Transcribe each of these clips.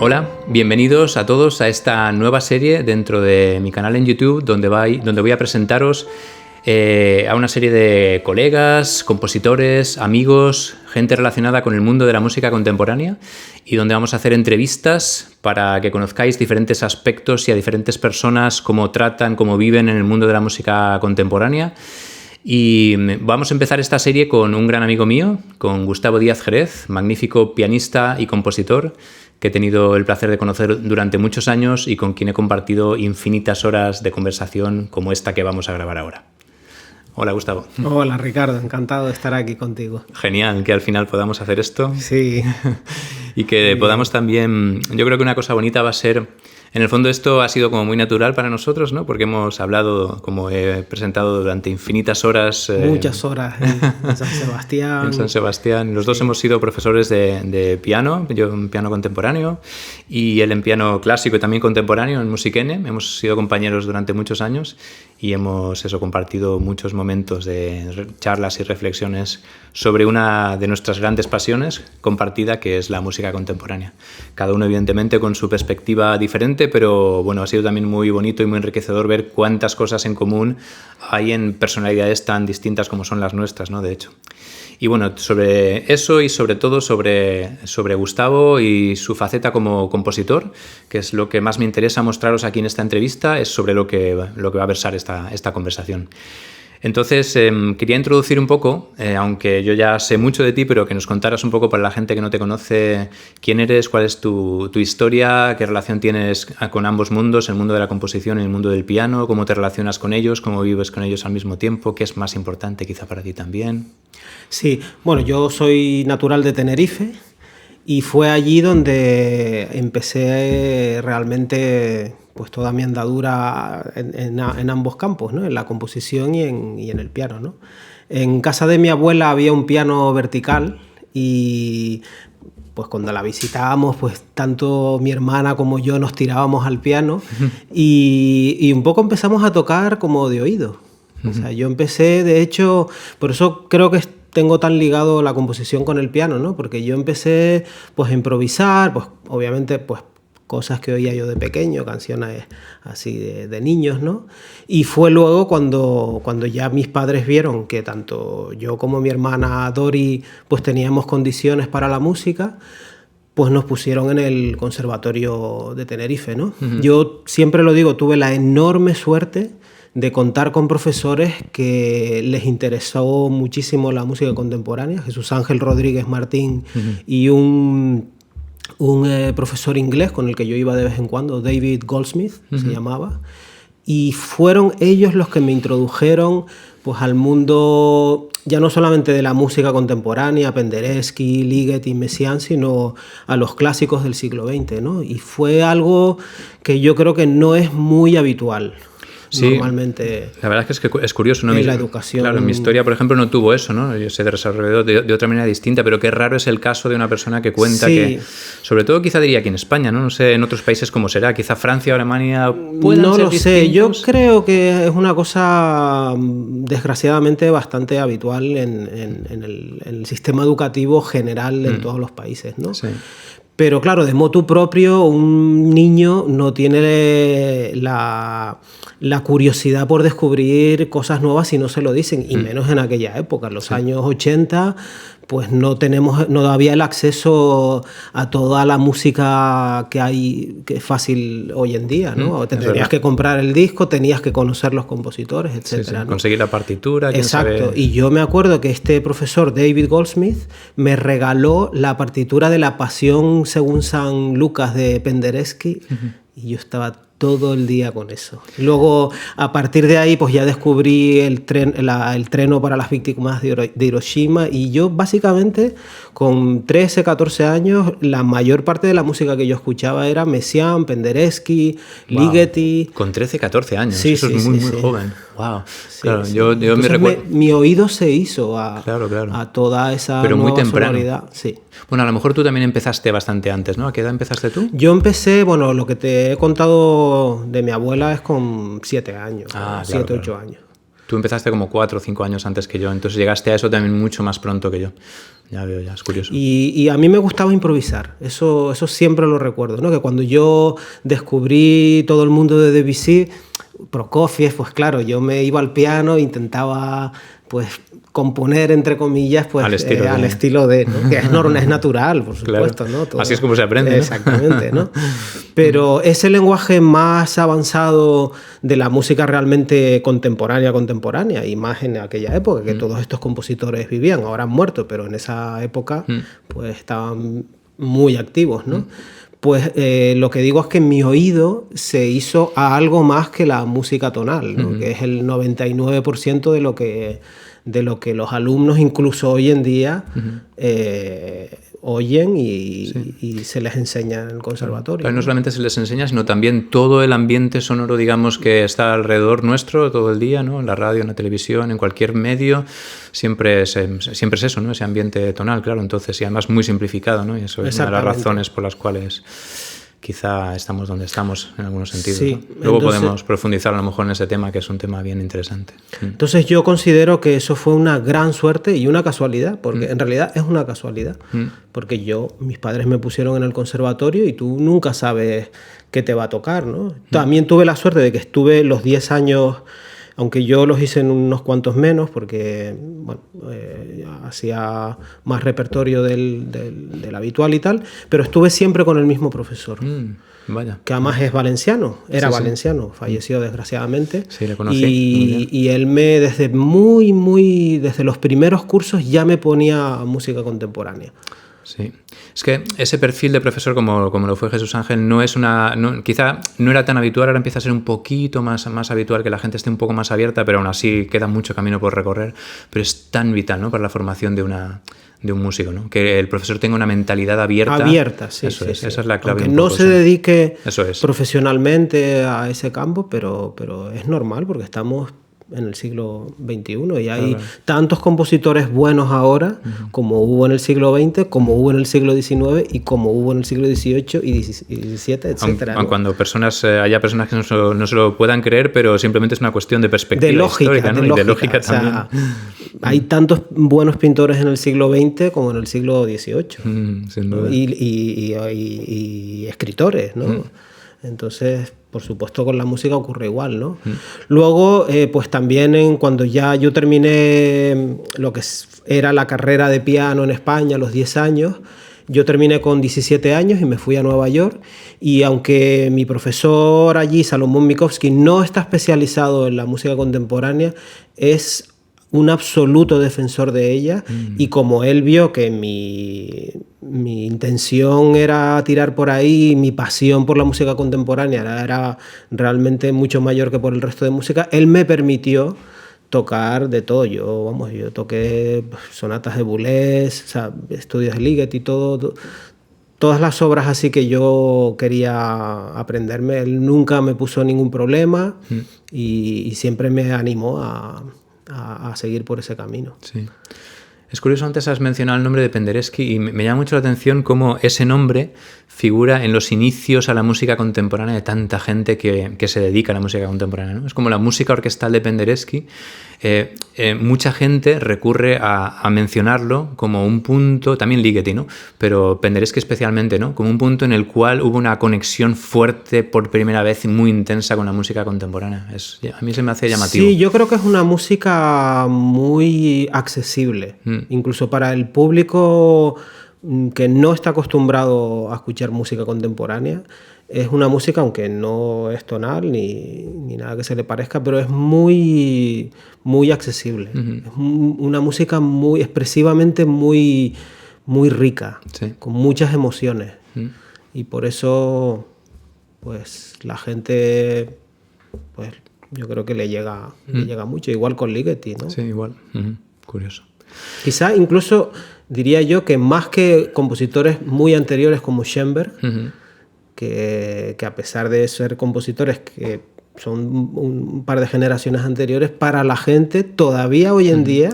Hola, bienvenidos a todos a esta nueva serie dentro de mi canal en YouTube donde voy a presentaros a una serie de colegas, compositores, amigos, gente relacionada con el mundo de la música contemporánea y donde vamos a hacer entrevistas para que conozcáis diferentes aspectos y a diferentes personas, cómo tratan, cómo viven en el mundo de la música contemporánea. Y vamos a empezar esta serie con un gran amigo mío, con Gustavo Díaz Jerez, magnífico pianista y compositor que he tenido el placer de conocer durante muchos años y con quien he compartido infinitas horas de conversación como esta que vamos a grabar ahora. Hola, Gustavo. Hola, Ricardo. Encantado de estar aquí contigo. Genial que al final podamos hacer esto. Sí. Y que podamos también... Yo creo que una cosa bonita va a ser... En el fondo esto ha sido como muy natural para nosotros, ¿no? Porque hemos hablado, como he presentado durante infinitas horas... Muchas horas en San Sebastián. En San Sebastián. Los dos hemos sido profesores de piano, yo en piano contemporáneo y él en piano clásico y también contemporáneo, en Musikene. Hemos sido compañeros durante muchos años y hemos compartido muchos momentos de charlas y reflexiones sobre una de nuestras grandes pasiones compartida, que es la música contemporánea. Cada uno, evidentemente, con su perspectiva diferente, pero bueno, ha sido también muy bonito y muy enriquecedor ver cuántas cosas en común hay en personalidades tan distintas como son las nuestras, ¿no? De hecho. Y bueno, sobre eso y sobre todo sobre Gustavo y su faceta como compositor, que es lo que más me interesa mostraros aquí en esta entrevista, es sobre lo que va a versar esta conversación. Entonces, quería introducir un poco, aunque yo ya sé mucho de ti, pero que nos contaras un poco para la gente que no te conoce quién eres, cuál es tu historia, qué relación tienes con ambos mundos, el mundo de la composición y el mundo del piano, cómo te relacionas con ellos, cómo vives con ellos al mismo tiempo, qué es más importante quizá para ti también. Sí, bueno, yo soy natural de Tenerife y fue allí donde empecé realmente... pues toda mi andadura en ambos campos, ¿no? En la composición y en el piano, ¿no? En casa de mi abuela había un piano vertical y pues cuando la visitábamos, pues tanto mi hermana como yo nos tirábamos al piano y un poco empezamos a tocar como de oído. O sea, yo empecé, de hecho, por eso creo que tengo tan ligado la composición con el piano, ¿no? Porque yo empecé pues a improvisar, pues obviamente pues cosas que oía yo de pequeño, canciones así de niños, ¿no? Y fue luego cuando ya mis padres vieron que tanto yo como mi hermana Dori pues teníamos condiciones para la música, pues nos pusieron en el Conservatorio de Tenerife, ¿no? Yo siempre lo digo, tuve la enorme suerte de contar con profesores que les interesó muchísimo la música contemporánea, Jesús Ángel Rodríguez Martín y un profesor inglés con el que yo iba de vez en cuando, David Goldsmith se llamaba, y fueron ellos los que me introdujeron pues al mundo ya no solamente de la música contemporánea, Penderecki, Ligeti, Messiaen, sino a los clásicos del siglo XX, ¿no? Y fue algo que yo creo que no es muy habitual. Sí, normalmente la verdad es que es curioso, ¿no? En la educación. Claro, en mi historia, por ejemplo, no tuvo eso, ¿no? Se desarrolló de otra manera distinta, pero qué raro es el caso de una persona que cuenta que, sobre todo quizá diría aquí en España, ¿no? No sé en otros países cómo será, quizá Francia o Alemania pueden no ser lo distintos. sé, yo creo que es una cosa desgraciadamente bastante habitual en el sistema educativo general en todos los países, ¿no? Sí. Pero claro, de motu propio, un niño no tiene la curiosidad por descubrir cosas nuevas si no se lo dicen, y menos en aquella época, en los años 80, pues no había el acceso a toda la música que es fácil hoy en día, ¿no? Tenías que comprar el disco, tenías que conocer los compositores, etcétera, ¿no? Conseguir la partitura, quién Exacto, sabe. Y yo me acuerdo que este profesor David Goldsmith me regaló la partitura de La Pasión según San Lucas de Penderecki y yo estaba todo el día con eso. Luego, a partir de ahí, pues ya descubrí el treno para las víctimas de Hiroshima, y yo básicamente con 13, 14 años, la mayor parte de la música que yo escuchaba era Messiaen, Penderecki, Ligeti. Con 13, 14 años, sí, eso es muy joven. Wow. Sí, claro, sí. Yo me recuerdo. Mi oído se hizo a toda esa pero nueva muy temprano. sonoridad. Sí. Bueno, a lo mejor tú también empezaste bastante antes, ¿no? ¿A qué edad empezaste tú? Yo empecé, bueno, lo que te he contado de mi abuela es con 7 años, 7, 8 años. Tú empezaste como 4 o 5 años antes que yo, entonces llegaste a eso también mucho más pronto que yo. ya veo, ya es curioso. Y a mí me gustaba improvisar, eso siempre lo recuerdo, ¿no? Que cuando yo descubrí todo el mundo de Debussy, Prokofiev, pues claro, yo me iba al piano, intentaba pues componer, entre comillas, pues al estilo de ¿no? Que es natural, por supuesto, claro. ¿no? Todo, así es como se aprende, ¿no? Exactamente, ¿no? Pero ese lenguaje más avanzado de la música realmente contemporánea, y más en aquella época, que todos estos compositores vivían, ahora han muerto, pero en esa época pues estaban muy activos, ¿no? Pues lo que digo es que mi oído se hizo a algo más que la música tonal, ¿no? Que es el 99% de lo que los alumnos incluso hoy en día oyen y se les enseña en el conservatorio. Pero no solamente se les enseña, sino también todo el ambiente sonoro, digamos, que está alrededor nuestro todo el día, ¿no? En la radio, en la televisión, en cualquier medio, siempre es eso, ¿no? Ese ambiente tonal, claro. Entonces, y además muy simplificado, ¿no? Y eso es una de las razones por las cuales quizá estamos donde estamos en algunos sentidos. Sí, ¿no? Luego podemos profundizar a lo mejor en ese tema, que es un tema bien interesante. Entonces yo considero que eso fue una gran suerte y una casualidad, porque en realidad es una casualidad, porque mis padres me pusieron en el conservatorio y tú nunca sabes qué te va a tocar, ¿no? También tuve la suerte de que estuve los 10 años, aunque yo los hice en unos cuantos menos, porque bueno, hacía más repertorio del habitual y tal, pero estuve siempre con el mismo profesor. Vaya. Que además es valenciano, valenciano, falleció desgraciadamente. Sí, le conocí. Y él desde los primeros cursos ya me ponía música contemporánea. Sí, es que ese perfil de profesor como lo fue Jesús Ángel quizá no era tan habitual, ahora empieza a ser un poquito más habitual que la gente esté un poco más abierta, pero aún así queda mucho camino por recorrer, pero es tan vital, ¿no? Para la formación de un músico, ¿no? Que el profesor tenga una mentalidad abierta. Sí. Esa es la clave. Aunque no se dedique profesionalmente a ese campo, pero es normal porque estamos en el siglo XXI y hay tantos compositores buenos ahora como hubo en el siglo XX, como hubo en el siglo XIX y como hubo en el siglo XVIII y XVII, etcétera. Aun cuando haya personas que no se lo puedan creer, pero simplemente es una cuestión de perspectiva histórica, ¿no? Y de lógica también. O sea, hay tantos buenos pintores en el siglo XX como en el siglo XVIII. Sin duda. Y escritores, ¿no? Entonces, por supuesto, con la música ocurre igual, ¿no? Luego, pues también cuando ya yo terminé lo que era la carrera de piano en España a los 10 años, yo terminé con 17 años y me fui a Nueva York, y aunque mi profesor allí, Salomón Mikovsky, no está especializado en la música contemporánea, es un absoluto defensor de ella, y como él vio que mi intención era tirar por ahí, mi pasión por la música contemporánea era realmente mucho mayor que por el resto de música, él me permitió tocar de todo. Yo toqué sonatas de Boulez, o sea, estudios de Ligeti y todas las obras así que yo quería aprenderme. Él nunca me puso ningún problema y siempre me animó a seguir por ese camino. Sí. Es curioso, antes has mencionado el nombre de Penderecki y me llama mucho la atención cómo ese nombre figura en los inicios a la música contemporánea de tanta gente que se dedica a la música contemporánea, ¿no? Es como la música orquestal de Penderecki. Mucha gente recurre a mencionarlo como un punto, también Ligeti, ¿no? Pero Penderecki especialmente, ¿no? Como un punto en el cual hubo una conexión fuerte por primera vez y muy intensa con la música contemporánea. A mí se me hace llamativo. Sí, yo creo que es una música muy accesible, incluso para el público que no está acostumbrado a escuchar música contemporánea. Es una música, aunque no es tonal ni nada que se le parezca, pero es muy, muy accesible. Es una música muy expresivamente muy, muy rica, con muchas emociones. Y por eso, pues, la gente, pues, yo creo que le llega mucho. Igual con Ligeti, ¿no? Sí, igual. Curioso. Quizá incluso diría yo que más que compositores muy anteriores como Schoenberg, que a pesar de ser compositores que son un par de generaciones anteriores, para la gente todavía hoy en día,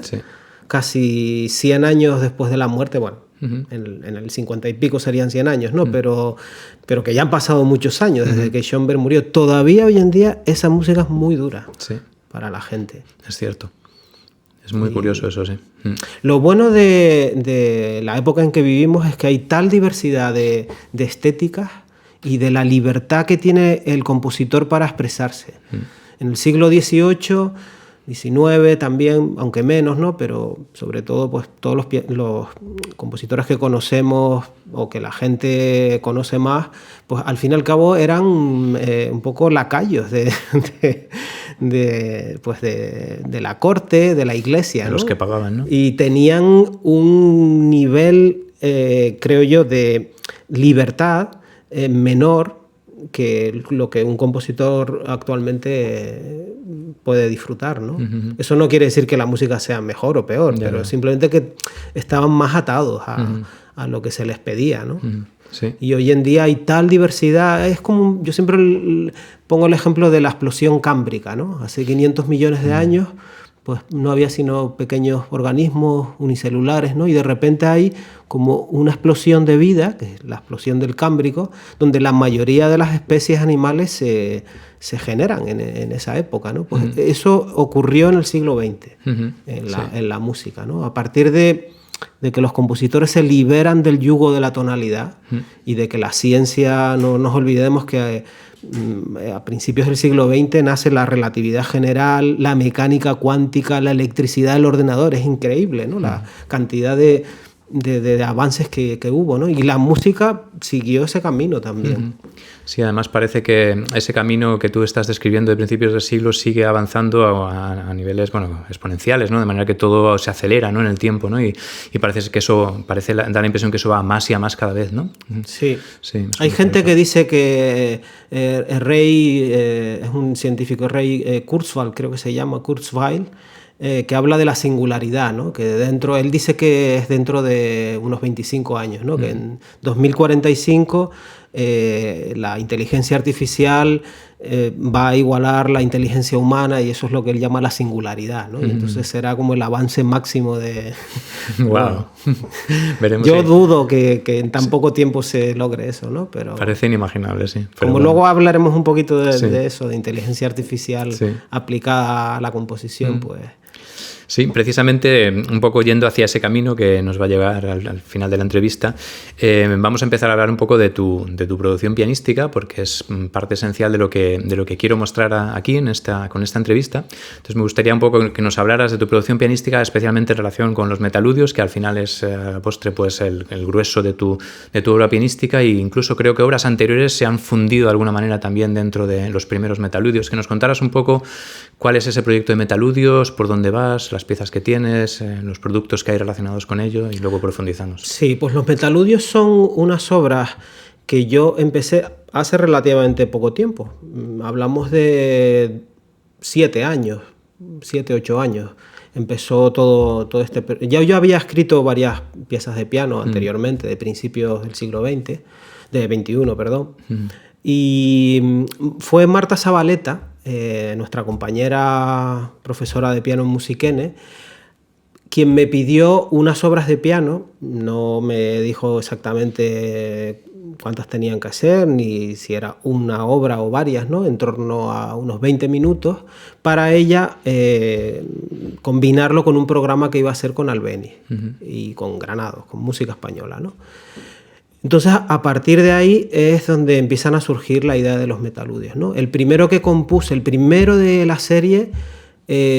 casi 100 años después de la muerte, bueno, en el 50 y pico serían 100 años, ¿no? Pero que ya han pasado muchos años desde que Schoenberg murió, todavía hoy en día esa música es muy dura para la gente. Es cierto. Es muy curioso eso, sí. Lo bueno de la época en que vivimos es que hay tal diversidad de estéticas y de la libertad que tiene el compositor para expresarse. En el siglo XVIII, XIX también, aunque menos, ¿no? Pero sobre todo pues todos los compositores que conocemos o que la gente conoce más, pues al fin y al cabo eran un poco lacayos de la corte, de la iglesia, ¿no? Los que pagaban, ¿no? Y tenían un nivel, creo yo, de libertad menor que lo que un compositor actualmente puede disfrutar, ¿no? Eso no quiere decir que la música sea mejor o peor, pero simplemente que estaban más atados a lo que se les pedía, ¿no? Sí. Y hoy en día hay tal diversidad, es como, yo siempre pongo el ejemplo de la explosión cámbrica, ¿no? Hace 500 millones de años pues no había sino pequeños organismos unicelulares, ¿no? Y de repente hay como una explosión de vida, que es la explosión del Cámbrico, donde la mayoría de las especies animales se generan en esa época, ¿no? Pues eso ocurrió en el siglo XX, en la música, ¿no? A partir de que los compositores se liberan del yugo de la tonalidad y de que la ciencia, no nos olvidemos que a principios del siglo XX nace la relatividad general, la mecánica cuántica, la electricidad del ordenador. Es increíble, ¿no? La cantidad de avances que hubo, ¿no? Y la música siguió ese camino también. Sí, además parece que ese camino que tú estás describiendo de principios del siglo sigue avanzando a niveles, bueno, exponenciales, ¿no? De manera que todo se acelera, ¿no? En el tiempo, ¿no? Y parece que eso, da la impresión que eso va a más y a más cada vez, ¿no? Sí. Hay gente que dice que el rey, es un científico, el rey Kurzweil, creo que se llama, Kurzweil, que habla de la singularidad, ¿no? Que dentro, él dice que es dentro de unos 25 años, ¿no? Que en 2045 la inteligencia artificial va a igualar la inteligencia humana y eso es lo que él llama la singularidad, ¿no? Y entonces será como el avance máximo de... ¡Wow! Veremos. Yo dudo que en tan poco tiempo se logre eso, ¿no? Pero parece inimaginable, sí. Pero como luego hablaremos un poquito de eso, de inteligencia artificial aplicada a la composición, pues... Sí, precisamente un poco yendo hacia ese camino que nos va a llevar al final de la entrevista, vamos a empezar a hablar un poco de tu producción pianística, porque es parte esencial de lo que quiero mostrar aquí con esta entrevista. Entonces me gustaría un poco que nos hablaras de tu producción pianística, especialmente en relación con los metaludios, que al final es a postre pues el grueso de tu obra pianística, e incluso creo que obras anteriores se han fundido de alguna manera también dentro de los primeros metaludios. Que nos contaras un poco cuál es ese proyecto de metaludios, por dónde vas, las piezas que tienes, los productos que hay relacionados con ello, y luego profundizamos. Sí, pues los metaludios son unas obras que yo empecé hace relativamente poco tiempo. Hablamos de 7 años, 7, 8 años. Empezó todo este... Ya yo había escrito varias piezas de piano anteriormente, de principios del siglo XX, de XXI, perdón. Y fue Marta Zabaleta, nuestra compañera profesora de piano en Musiquene, quien me pidió unas obras de piano. No me dijo exactamente cuántas tenían que hacer, ni si era una obra o varias, ¿no? En torno a unos 20 minutos, para ella combinarlo con un programa que iba a hacer con Albéniz y con Granados, con música española, ¿no? Entonces, a partir de ahí es donde empiezan a surgir la idea de los metaludios, ¿no? El primero que compuse, el primero de la serie,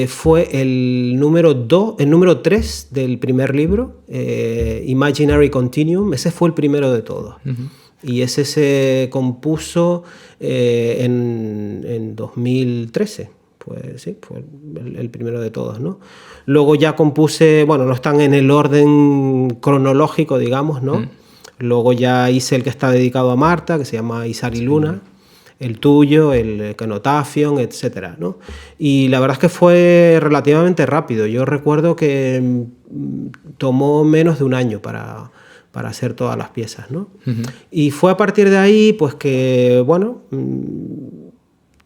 fue el número 3 del primer libro, Imaginary Continuum. Ese fue el primero de todos. Y ese se compuso en 2013. Pues sí, fue el primero de todos, ¿no? Luego ya compuse, bueno, no están en el orden cronológico, digamos, ¿no? Luego ya hice el que está dedicado a Marta, que se llama Izar y Luna, el tuyo, el Kenotafion, etcétera, ¿no? Y la verdad es que fue relativamente rápido. Yo recuerdo que tomó menos de un año para hacer todas las piezas, ¿no? Y fue a partir de ahí, pues que, bueno,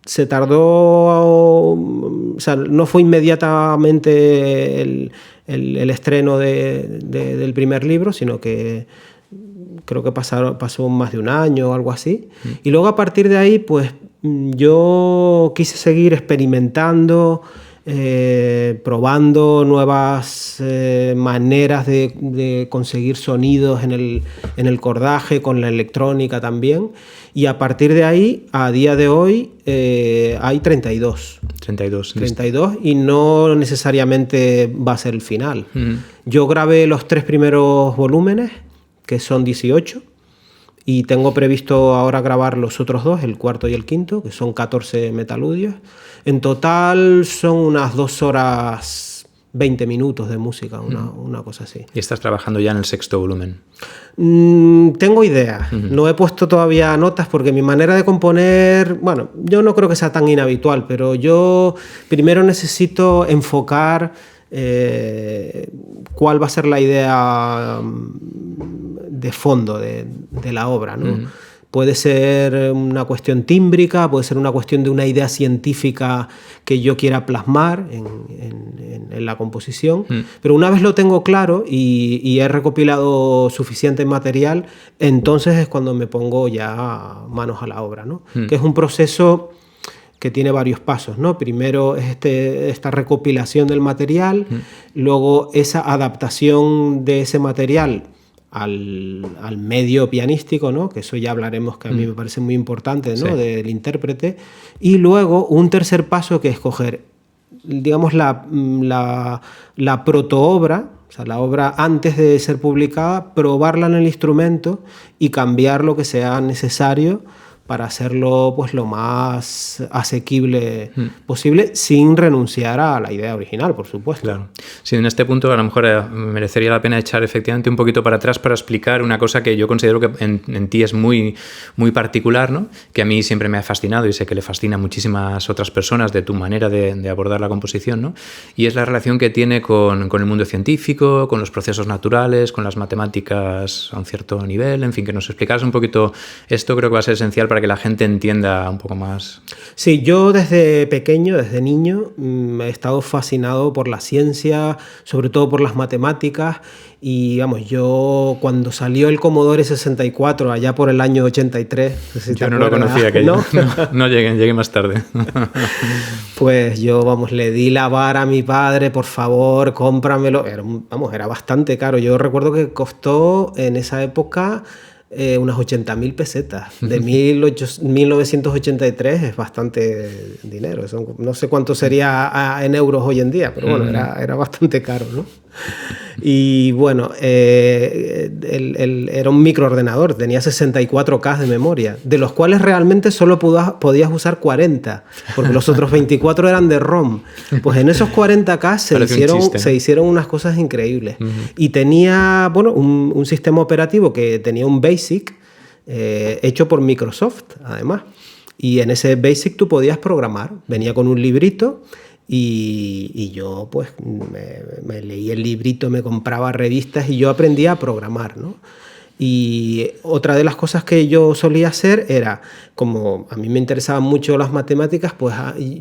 se tardó, o sea, no fue inmediatamente el estreno del primer libro, sino que creo que pasó más de un año o algo así. Y luego a partir de ahí, pues yo quise seguir experimentando, probando nuevas maneras de conseguir sonidos en el cordaje, con la electrónica también. Y a partir de ahí, a día de hoy, hay 32. 32 y no necesariamente va a ser el final. Yo grabé los 3 primeros volúmenes, que son 18, y tengo previsto ahora grabar los otros 2, el cuarto y el quinto, que son 14 metaludios. En total son unas 2 horas 20 minutos de música, una cosa así. ¿Y estás trabajando ya en el 6º volumen? Tengo ideas. No he puesto todavía notas porque mi manera de componer, bueno, yo no creo que sea tan inhabitual, pero yo primero necesito enfocar cuál va a ser la idea de fondo de la obra, ¿no? Puede ser una cuestión tímbrica, puede ser una cuestión de una idea científica que yo quiera plasmar en la composición, pero una vez lo tengo claro y he recopilado suficiente material, entonces es cuando me pongo ya manos a la obra, ¿no? Que es un proceso que tiene varios pasos, ¿no? Primero es esta recopilación del material, luego esa adaptación de ese material al medio pianístico, ¿no? Que eso ya hablaremos, que a mí me parece muy importante, ¿no? Sí. Del intérprete. Y luego un tercer paso, que es coger, digamos, la protoobra, o sea, la obra antes de ser publicada, probarla en el instrumento y cambiar lo que sea necesario para hacerlo pues lo más asequible posible, sin renunciar a la idea original, por supuesto. Claro. Sí, en este punto a lo mejor merecería la pena echar efectivamente un poquito para atrás para explicar una cosa que yo considero que en ti es muy, muy particular, ¿no? Que a mí siempre me ha fascinado y sé que le fascina a muchísimas otras personas de tu manera de abordar la composición, ¿no? Y es la relación que tiene con el mundo científico, con los procesos naturales, con las matemáticas a un cierto nivel, en fin, que nos explicaras un poquito esto. Creo que va a ser esencial para que la gente entienda un poco más. Sí, yo desde pequeño, desde niño, he estado fascinado por la ciencia, sobre todo por las matemáticas, y vamos, yo cuando salió el Commodore 64, allá por el año 83... Si yo no lo conocía, que ¿no? No llegué más tarde. Pues yo, vamos, le di la vara a mi padre, por favor, cómpramelo. Era bastante caro. Yo recuerdo que costó en esa época unas 80.000 pesetas. De 1983 es bastante dinero. Eso, no sé cuánto sería en euros hoy en día, pero bueno, era bastante caro, ¿no? Y bueno, era un microordenador, tenía 64K de memoria, de los cuales realmente solo podías usar 40, porque los otros 24 eran de ROM. Pues en esos 40K se hicieron unas cosas increíbles. Y tenía, bueno, un sistema operativo que tenía un BASIC hecho por Microsoft, además. Y en ese BASIC tú podías programar. Venía con un librito. Y yo pues me leí el librito, me compraba revistas y yo aprendía a programar, ¿no? Y otra de las cosas que yo solía hacer era, como a mí me interesaban mucho las matemáticas, pues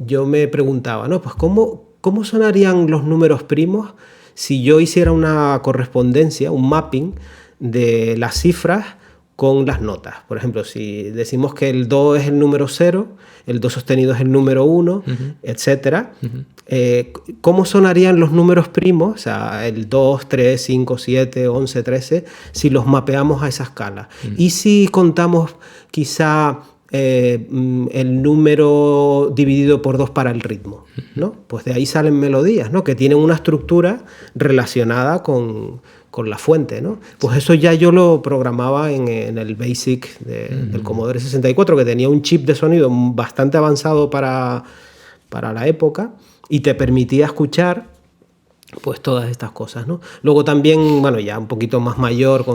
yo me preguntaba, ¿no? Pues ¿cómo sonarían los números primos si yo hiciera una correspondencia, un mapping de las cifras con las notas? Por ejemplo, si decimos que el do es el número 0, el do sostenido es el número 1, etcétera. ¿Cómo sonarían los números primos, o sea, el 2, 3, 5, 7, 11, 13, si los mapeamos a esa escala? Y si contamos quizá el número dividido por 2 para el ritmo, ¿no? Pues de ahí salen melodías, ¿no? Que tienen una estructura relacionada con la fuente, ¿no? Pues eso ya yo lo programaba en el BASIC del Commodore 64, que tenía un chip de sonido bastante avanzado para la época y te permitía escuchar pues todas estas cosas, ¿no? Luego también, bueno, ya un poquito más mayor,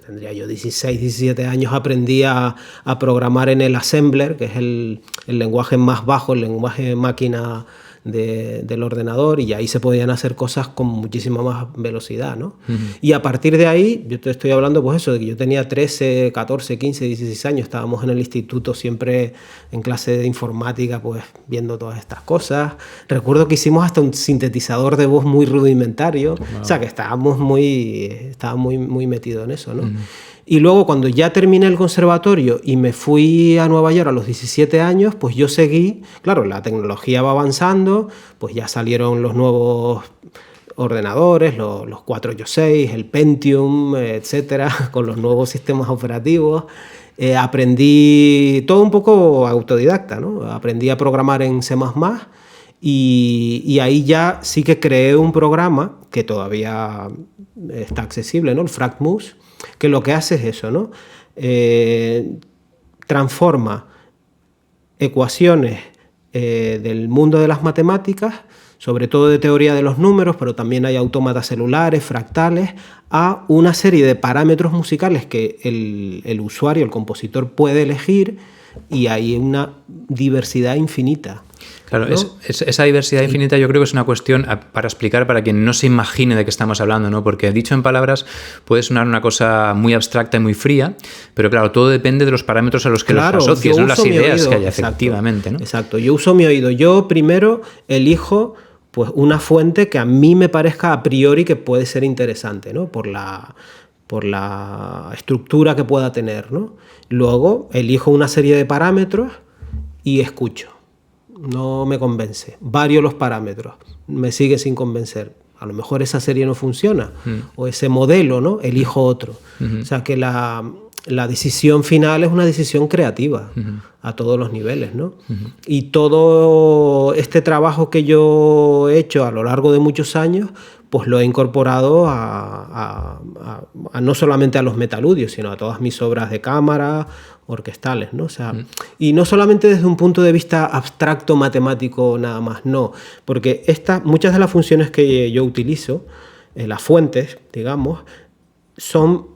tendría yo 16, 17 años, aprendí a programar en el Assembler, que es el lenguaje más bajo, el lenguaje máquina del ordenador, y ahí se podían hacer cosas con muchísima más velocidad, ¿no? Y a partir de ahí, yo te estoy hablando pues eso, de que yo tenía 13, 14, 15, 16 años, estábamos en el instituto siempre en clase de informática, pues viendo todas estas cosas. Recuerdo que hicimos hasta un sintetizador de voz muy rudimentario, o sea que estaba muy metido en eso, ¿no? Y luego cuando ya terminé el conservatorio y me fui a Nueva York a los 17 años, pues yo seguí, claro, la tecnología va avanzando, pues ya salieron los nuevos ordenadores, los 486, el Pentium, etcétera, con los nuevos sistemas operativos. Aprendí todo un poco autodidacta, ¿no? Aprendí a programar en C++. Y ahí ya sí que creé un programa que todavía está accesible, ¿no? El FractMuse, que lo que hace es eso, ¿no? Transforma ecuaciones del mundo de las matemáticas, sobre todo de teoría de los números, pero también hay autómatas celulares, fractales, a una serie de parámetros musicales que el usuario, el compositor, puede elegir, y hay una diversidad infinita. Claro, ¿no? esa diversidad infinita yo creo que es una cuestión para explicar para quien no se imagine de qué estamos hablando, ¿no? Porque dicho en palabras puede sonar una cosa muy abstracta y muy fría, pero claro, todo depende de los parámetros a los que los asocies, ¿no? Las ideas oído, que haya, exacto, efectivamente, ¿no? Exacto, yo uso mi oído. Yo primero elijo pues una fuente que a mí me parezca a priori que puede ser interesante, ¿no? Por la estructura que pueda tener, ¿no? Luego elijo una serie de parámetros y escucho. No me convence. Vario los parámetros. Me sigue sin convencer. A lo mejor esa serie no funciona. O ese modelo, ¿no? Elijo otro. O sea que la decisión final es una decisión creativa a todos los niveles, ¿no? Y todo este trabajo que yo he hecho a lo largo de muchos años, pues lo he incorporado a no solamente a los metaludios, sino a todas mis obras de cámara, orquestales, ¿no? O sea, y no solamente desde un punto de vista abstracto, matemático, nada más, no. Porque muchas de las funciones que yo utilizo, las fuentes, digamos, son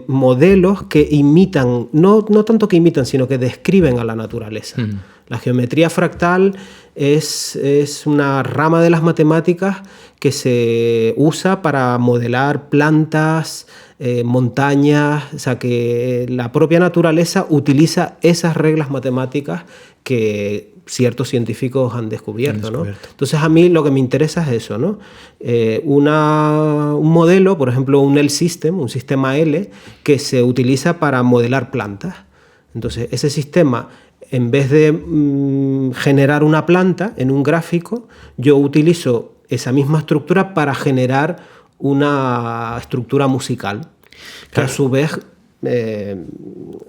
modelos que imitan, no tanto que imitan, sino que describen a la naturaleza. La geometría fractal es una rama de las matemáticas que se usa para modelar plantas, montañas, o sea que la propia naturaleza utiliza esas reglas matemáticas que ciertos científicos han descubierto, ¿no? Entonces a mí lo que me interesa es eso, ¿no? Un modelo, por ejemplo un L-System, un sistema L, que se utiliza para modelar plantas. Entonces ese sistema, en vez de generar una planta en un gráfico, yo utilizo esa misma estructura para generar una estructura musical, que a su vez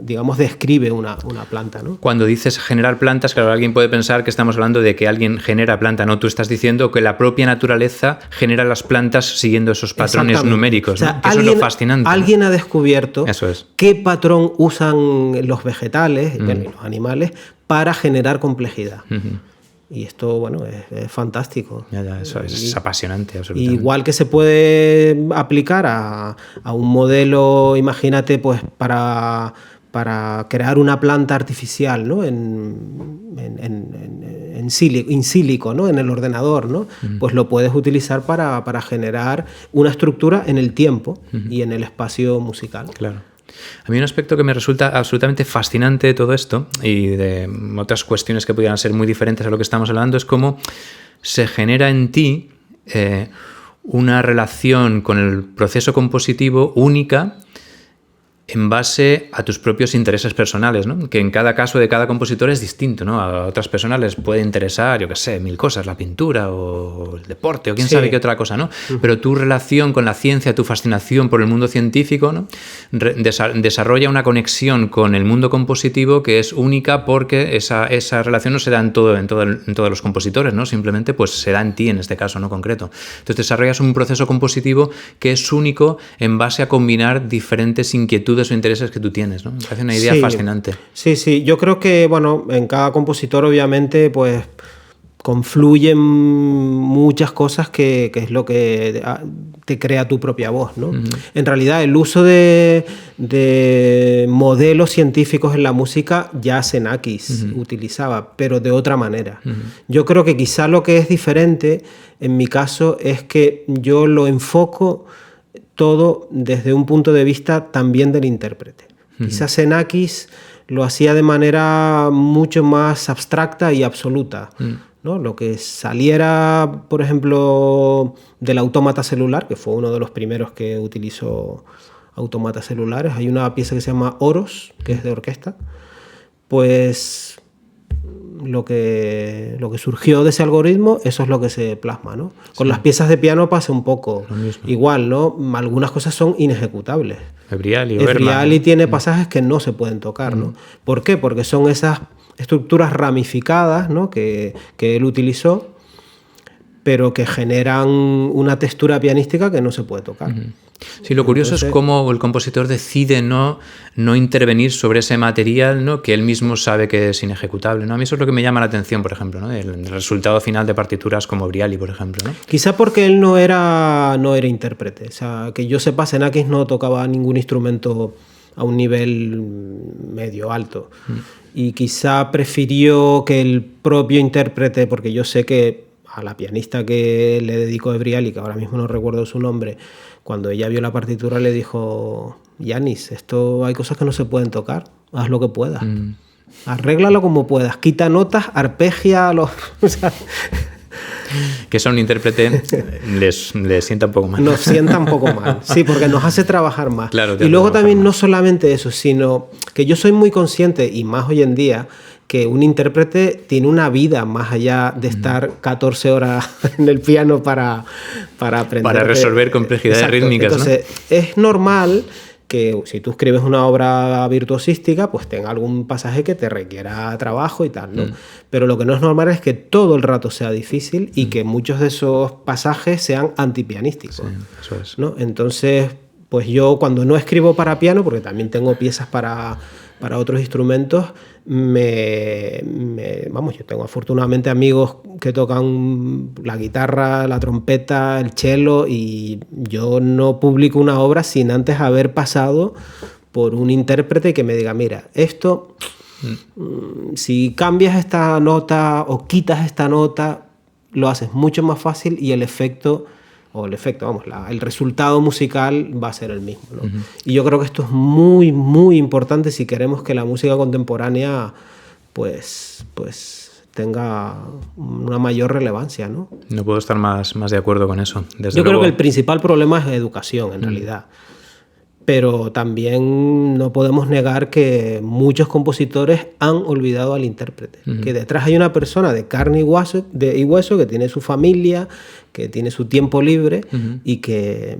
digamos, describe una planta, ¿no? Cuando dices generar plantas, claro, alguien puede pensar que estamos hablando de que alguien genera planta, ¿no? Tú estás diciendo que la propia naturaleza genera las plantas siguiendo esos patrones numéricos, ¿no? O sea, eso es lo fascinante. Alguien ha descubierto qué patrón usan los vegetales, bueno, y los animales para generar complejidad. Y esto, bueno, es fantástico. Eso es apasionante, absolutamente. Igual que se puede aplicar a un modelo, imagínate, pues para crear una planta artificial, ¿no? in sílico, ¿no? En el ordenador, ¿no? Pues lo puedes utilizar para generar una estructura en el tiempo y en el espacio musical. Claro. A mí un aspecto que me resulta absolutamente fascinante de todo esto y de otras cuestiones que pudieran ser muy diferentes a lo que estamos hablando es cómo se genera en ti una relación con el proceso compositivo única en base a tus propios intereses personales, ¿no? Que en cada caso de cada compositor es distinto, ¿no? A otras personas les puede interesar, yo qué sé, mil cosas, la pintura o el deporte o quién sabe qué otra cosa, ¿no? Pero tu relación con la ciencia, tu fascinación por el mundo científico, ¿no? Desarrolla una conexión con el mundo compositivo que es única porque esa relación no se da en todos los compositores, ¿no? Simplemente pues se da en ti en este caso, ¿no? Concreto. Entonces desarrollas un proceso compositivo que es único en base a combinar diferentes inquietudes o intereses que tú tienes, ¿no? Me parece una idea fascinante. Sí. Yo creo que, bueno, en cada compositor obviamente pues confluyen muchas cosas que es lo que te crea tu propia voz, ¿no? En realidad el uso de modelos científicos en la música ya Xenakis utilizaba, pero de otra manera. Yo creo que quizá lo que es diferente en mi caso es que yo lo enfoco todo desde un punto de vista también del intérprete. Quizás Xenakis lo hacía de manera mucho más abstracta y absoluta, ¿no? Lo que saliera, por ejemplo, del autómata celular, que fue uno de los primeros que utilizó autómatas celulares. Hay una pieza que se llama Oros, que es de orquesta. Pues lo que surgió de ese algoritmo, eso es lo que se plasma, ¿no? Con las piezas de piano pasa un poco igual, ¿no? Algunas cosas son inejecutables. Ebriali tiene pasajes que no se pueden tocar, ¿no? ¿Por qué? Porque son esas estructuras ramificadas, ¿no? que él utilizó, pero que generan una textura pianística que no se puede tocar. Sí, lo curioso es cómo el compositor decide no intervenir sobre ese material, ¿no? Que él mismo sabe que es inejecutable, ¿no? A mí eso es lo que me llama la atención, por ejemplo, ¿no? El resultado final de partituras como Ebriali, por ejemplo, ¿no? Quizá porque él no era intérprete. O sea, que yo sepa, Xenakis no tocaba ningún instrumento a un nivel medio alto. Y quizá prefirió que el propio intérprete, porque yo sé que a la pianista que le dedicó Ebriali, que ahora mismo no recuerdo su nombre, cuando ella vio la partitura le dijo: Yanis, esto hay cosas que no se pueden tocar, haz lo que puedas, arréglalo como puedas, quita notas, arpegia los... O sea, que son un intérprete les sienta un poco mal. Nos sienta un poco mal, sí, porque nos hace trabajar más. Claro, y luego también no solamente eso, sino que yo soy muy consciente, y más hoy en día, que un intérprete tiene una vida más allá de estar 14 horas en el piano para aprender. Para resolver complejidades rítmicas, entonces, ¿no? Es normal que si tú escribes una obra virtuosística, pues tenga algún pasaje que te requiera trabajo y tal, ¿no? Pero lo que no es normal es que todo el rato sea difícil y que muchos de esos pasajes sean antipianísticos. Sí, eso es. ¿No? Entonces, pues yo cuando no escribo para piano, porque también tengo piezas para otros instrumentos, vamos, yo tengo afortunadamente amigos que tocan la guitarra, la trompeta, el cello, y yo no publico una obra sin antes haber pasado por un intérprete que me diga: mira, esto, si cambias esta nota o quitas esta nota, lo haces mucho más fácil y el resultado musical va a ser el mismo, ¿no? Y yo creo que esto es muy, muy importante si queremos que la música contemporánea pues tenga una mayor relevancia, ¿no? No puedo estar más de acuerdo con eso. Desde yo luego... creo que el principal problema es educación, en realidad. Pero también no podemos negar que muchos compositores han olvidado al intérprete. Que detrás hay una persona de carne y hueso que tiene su familia, que tiene su tiempo libre y que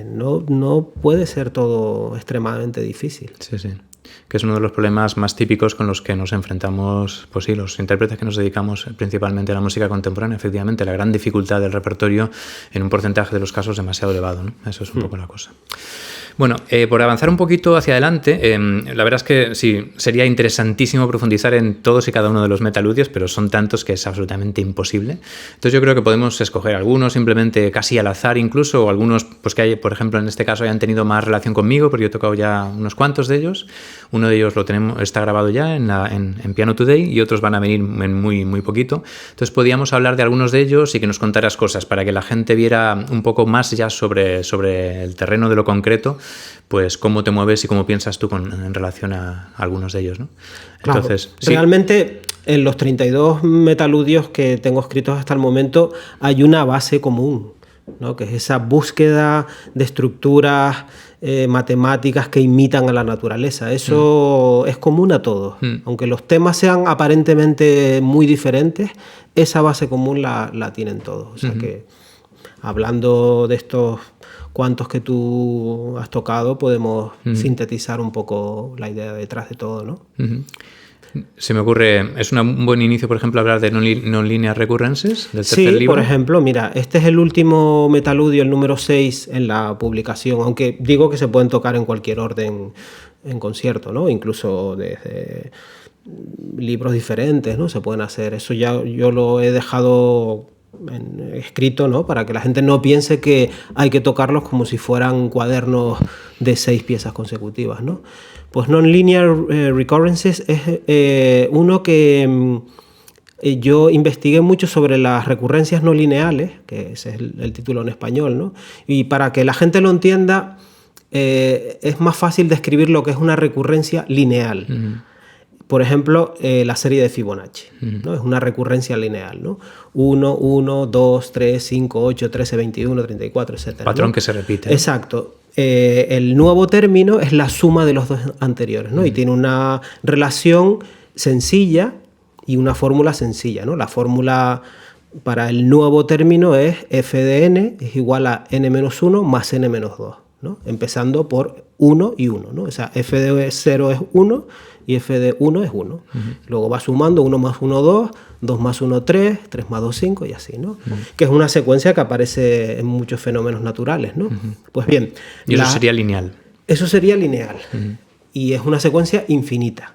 no puede ser todo extremadamente difícil. Sí, sí. Que es uno de los problemas más típicos con los que nos enfrentamos, pues sí, los intérpretes que nos dedicamos principalmente a la música contemporánea. Efectivamente, la gran dificultad del repertorio en un porcentaje de los casos demasiado elevado, ¿no? Eso es un poco la cosa. Bueno, por avanzar un poquito hacia adelante, la verdad es que sí, sería interesantísimo profundizar en todos y cada uno de los metaludios, pero son tantos que es absolutamente imposible. Entonces yo creo que podemos escoger algunos simplemente casi al azar incluso, o algunos pues que hay, por ejemplo, en este caso hayan tenido más relación conmigo, porque yo he tocado ya unos cuantos de ellos. Uno de ellos está grabado ya en Piano Today y otros van a venir en muy, muy poquito. Entonces podíamos hablar de algunos de ellos y que nos contaras cosas para que la gente viera un poco más ya sobre el terreno de lo concreto, pues cómo te mueves y cómo piensas tú en relación a algunos de ellos, ¿no? Entonces, claro, sí. Realmente en los 32 metaludios que tengo escritos hasta el momento hay una base común, ¿no? Que es esa búsqueda de estructuras matemáticas que imitan a la naturaleza. Eso es común a todos. Aunque los temas sean aparentemente muy diferentes, esa base común la tienen todos. O sea que, hablando de estos cuantos que tú has tocado, podemos sintetizar un poco la idea detrás de todo, ¿no? Se me ocurre, es un buen inicio, por ejemplo, hablar de non-linear recurrences, del tercer libro. Sí, por ejemplo, mira, este es el último metaludio, el número 6 en la publicación, aunque digo que se pueden tocar en cualquier orden en concierto, ¿no? Incluso desde libros diferentes, ¿no? Se pueden hacer. Eso ya yo lo he dejado escrito, ¿no? Para que la gente no piense que hay que tocarlos como si fueran cuadernos de 6 piezas consecutivas, ¿no? Pues Non-Linear Recurrences es uno que yo investigué mucho sobre las recurrencias no lineales, que ese es el título en español, ¿no? Y para que la gente lo entienda, es más fácil describir lo que es una recurrencia lineal. por ejemplo, la serie de Fibonacci, ¿no? Es una recurrencia lineal, ¿no? 1, 1, 2, 3, 5, 8, 13, 21, 34, etc. Patrón, ¿no? que se repite. Exacto. El nuevo término es la suma de los dos anteriores, ¿no? Y tiene una relación sencilla y una fórmula sencilla, ¿no? La fórmula para el nuevo término es f de n es igual a n-1 más n-2, ¿no? Empezando por 1 y 1, ¿no? O sea, f de 0 es 1 y f de 1 es 1. Luego va sumando 1 más 1, 2, 2 más 1, 3, 3 más 2, 5 y así, ¿no? Que es una secuencia que aparece en muchos fenómenos naturales, ¿no? Pues bien... Y eso sería lineal. Eso sería lineal. Y es una secuencia infinita.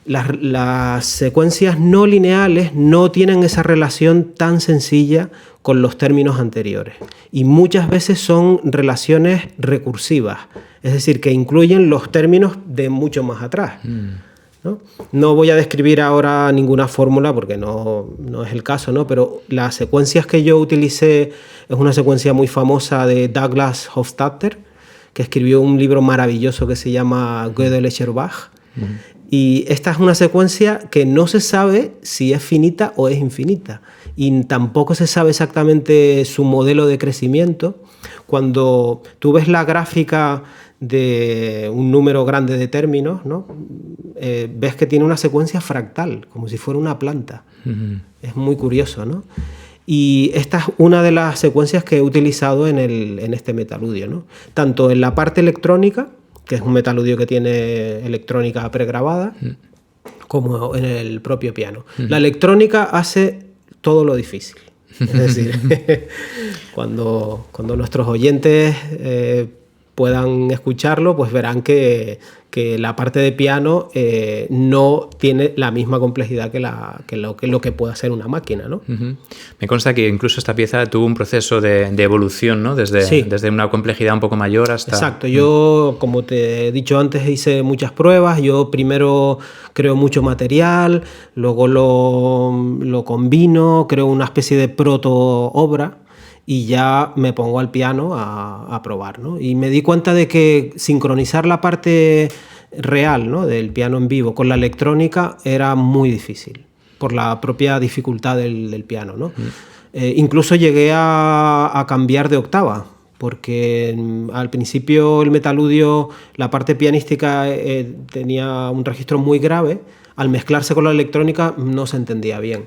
Las secuencias no lineales no tienen esa relación tan sencilla con los términos anteriores. Y muchas veces son relaciones recursivas. Es decir, que incluyen los términos de mucho más atrás. No voy a describir ahora ninguna fórmula porque no es el caso, ¿no? Pero las secuencias que yo utilicé es una secuencia muy famosa de Douglas Hofstadter, que escribió un libro maravilloso que se llama Gödel-Escher-Bach. Y esta es una secuencia que no se sabe si es finita o es infinita. Y tampoco se sabe exactamente su modelo de crecimiento. Cuando tú ves la gráfica de un número grande de términos, ¿no? Ves que tiene una secuencia fractal, como si fuera una planta. Es muy curioso, ¿no? Y esta es una de las secuencias que he utilizado en este metaludio, ¿no? Tanto en la parte electrónica, que es un metaludio que tiene electrónica pregrabada, como en el propio piano. La electrónica hace todo lo difícil. Es decir, cuando nuestros oyentes puedan escucharlo, pues verán que la parte de piano no tiene la misma complejidad que lo que puede hacer una máquina, ¿no? Me consta que incluso esta pieza tuvo un proceso de evolución, ¿no? Desde una complejidad un poco mayor hasta... Exacto. Yo, como te he dicho antes, hice muchas pruebas. Yo primero creo mucho material, luego lo combino, creo una especie de proto-obra, y ya me pongo al piano a probar, ¿no? Y me di cuenta de que sincronizar la parte real, ¿no?, del piano en vivo con la electrónica era muy difícil por la propia dificultad del piano, ¿no? Incluso llegué a cambiar de octava, porque al principio el metaludio, la parte pianística tenía un registro muy grave. Al mezclarse con la electrónica no se entendía bien.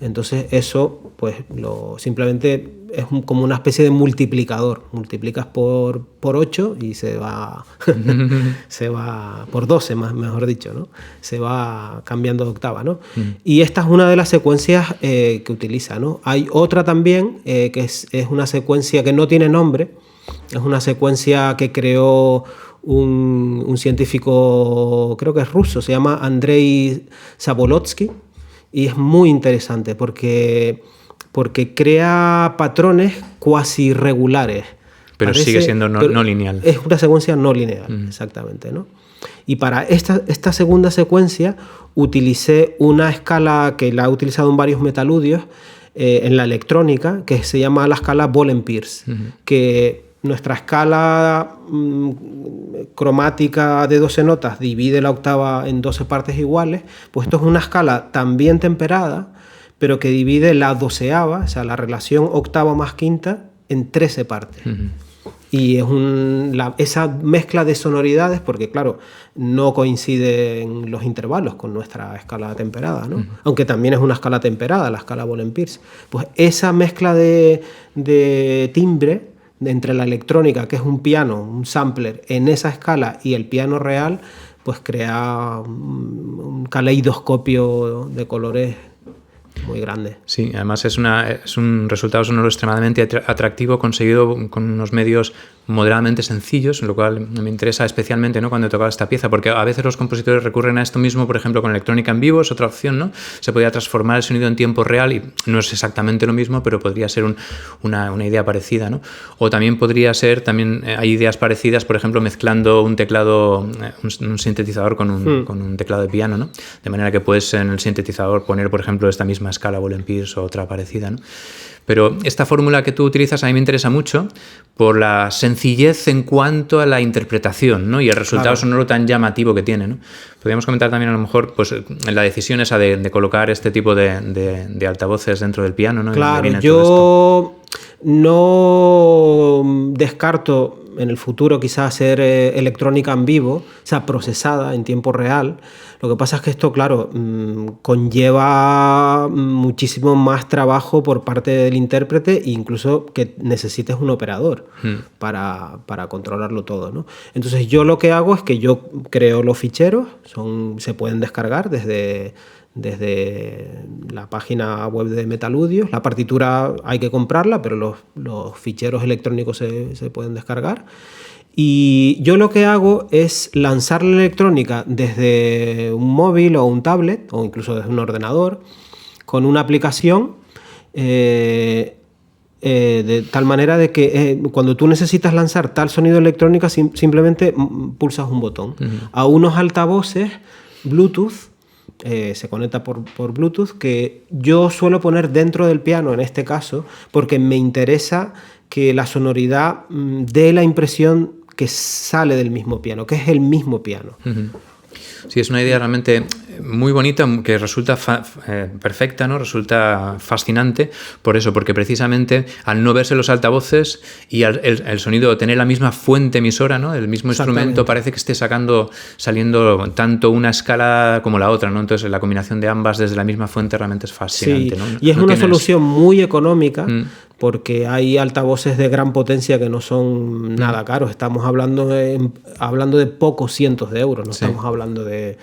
Entonces eso, pues, simplemente es como una especie de multiplicador. Multiplicas por 8 y se va por 12, mejor dicho, ¿no? Se va cambiando de octava, ¿no? Y esta es una de las secuencias que utiliza, ¿no? Hay otra también que es una secuencia que no tiene nombre. Es una secuencia que creó un científico, creo que es ruso, se llama Andrei Zabolotsky, y es muy interesante porque crea patrones cuasi regulares. Pero sigue siendo no lineal. Es una secuencia no lineal, exactamente, ¿no? Y para esta segunda secuencia utilicé una escala que la he utilizado en varios metaludios en la electrónica, que se llama la escala Bohlen-Pierce, que nuestra escala cromática de 12 notas divide la octava en 12 partes iguales. Pues esto es una escala también temperada, pero que divide la doceava, o sea, la relación octava más quinta, en 13 partes. Y es esa mezcla de sonoridades, porque claro, no coinciden los intervalos con nuestra escala temperada, ¿no? Aunque también es una escala temperada, la escala Bohlen-Pierce. Pues esa mezcla de timbre entre la electrónica, que es un piano, un sampler, en esa escala, y el piano real, pues crea un caleidoscopio de colores muy grande. Sí, además es un resultado sonoro extremadamente atractivo, conseguido con unos medios moderadamente sencillos, lo cual me interesa especialmente, ¿no?, cuando he tocado esta pieza, porque a veces los compositores recurren a esto mismo, por ejemplo, con electrónica en vivo, es otra opción, ¿no? Se podría transformar el sonido en tiempo real y no es exactamente lo mismo, pero podría ser una idea parecida, ¿no? O también podría ser, hay ideas parecidas, por ejemplo, mezclando un teclado, un sintetizador con un teclado de piano, ¿no? De manera que puedes en el sintetizador poner, por ejemplo, esta misma escala Bohlen-Pierce o otra parecida, ¿no? Pero esta fórmula que tú utilizas a mí me interesa mucho por la sencillez en cuanto a la interpretación, ¿no? Y el resultado sonoro tan llamativo que tiene, ¿no? Podríamos comentar también a lo mejor pues, la decisión esa de colocar este tipo de altavoces dentro del piano, ¿no? Claro, yo no descarto en el futuro quizás hacer electrónica en vivo, o sea, procesada en tiempo real. Lo que pasa es que esto, claro, conlleva muchísimo más trabajo por parte del intérprete e incluso que necesites un operador para controlarlo todo, ¿no? Entonces yo lo que hago es que yo creo los ficheros, se pueden descargar desde la página web de Metaludios. La partitura hay que comprarla, pero los ficheros electrónicos se pueden descargar. Y yo lo que hago es lanzar la electrónica desde un móvil o un tablet, o incluso desde un ordenador, con una aplicación de tal manera de que cuando tú necesitas lanzar tal sonido electrónica, simplemente pulsas un botón. A unos altavoces Bluetooth, se conecta por Bluetooth, que yo suelo poner dentro del piano en este caso, porque me interesa que la sonoridad dé la impresión que sale del mismo piano, que es el mismo piano. Sí, es una idea realmente muy bonita, que resulta perfecta, ¿no? Resulta fascinante por eso, porque precisamente al no verse los altavoces y el sonido tener la misma fuente emisora, ¿no? El mismo instrumento, parece que esté saliendo tanto una escala como la otra, ¿no? Entonces la combinación de ambas desde la misma fuente realmente es fascinante, sí, ¿no? Y es una solución muy económica, porque hay altavoces de gran potencia que no son nada caros. Estamos hablando de pocos cientos de euros, no estamos hablando de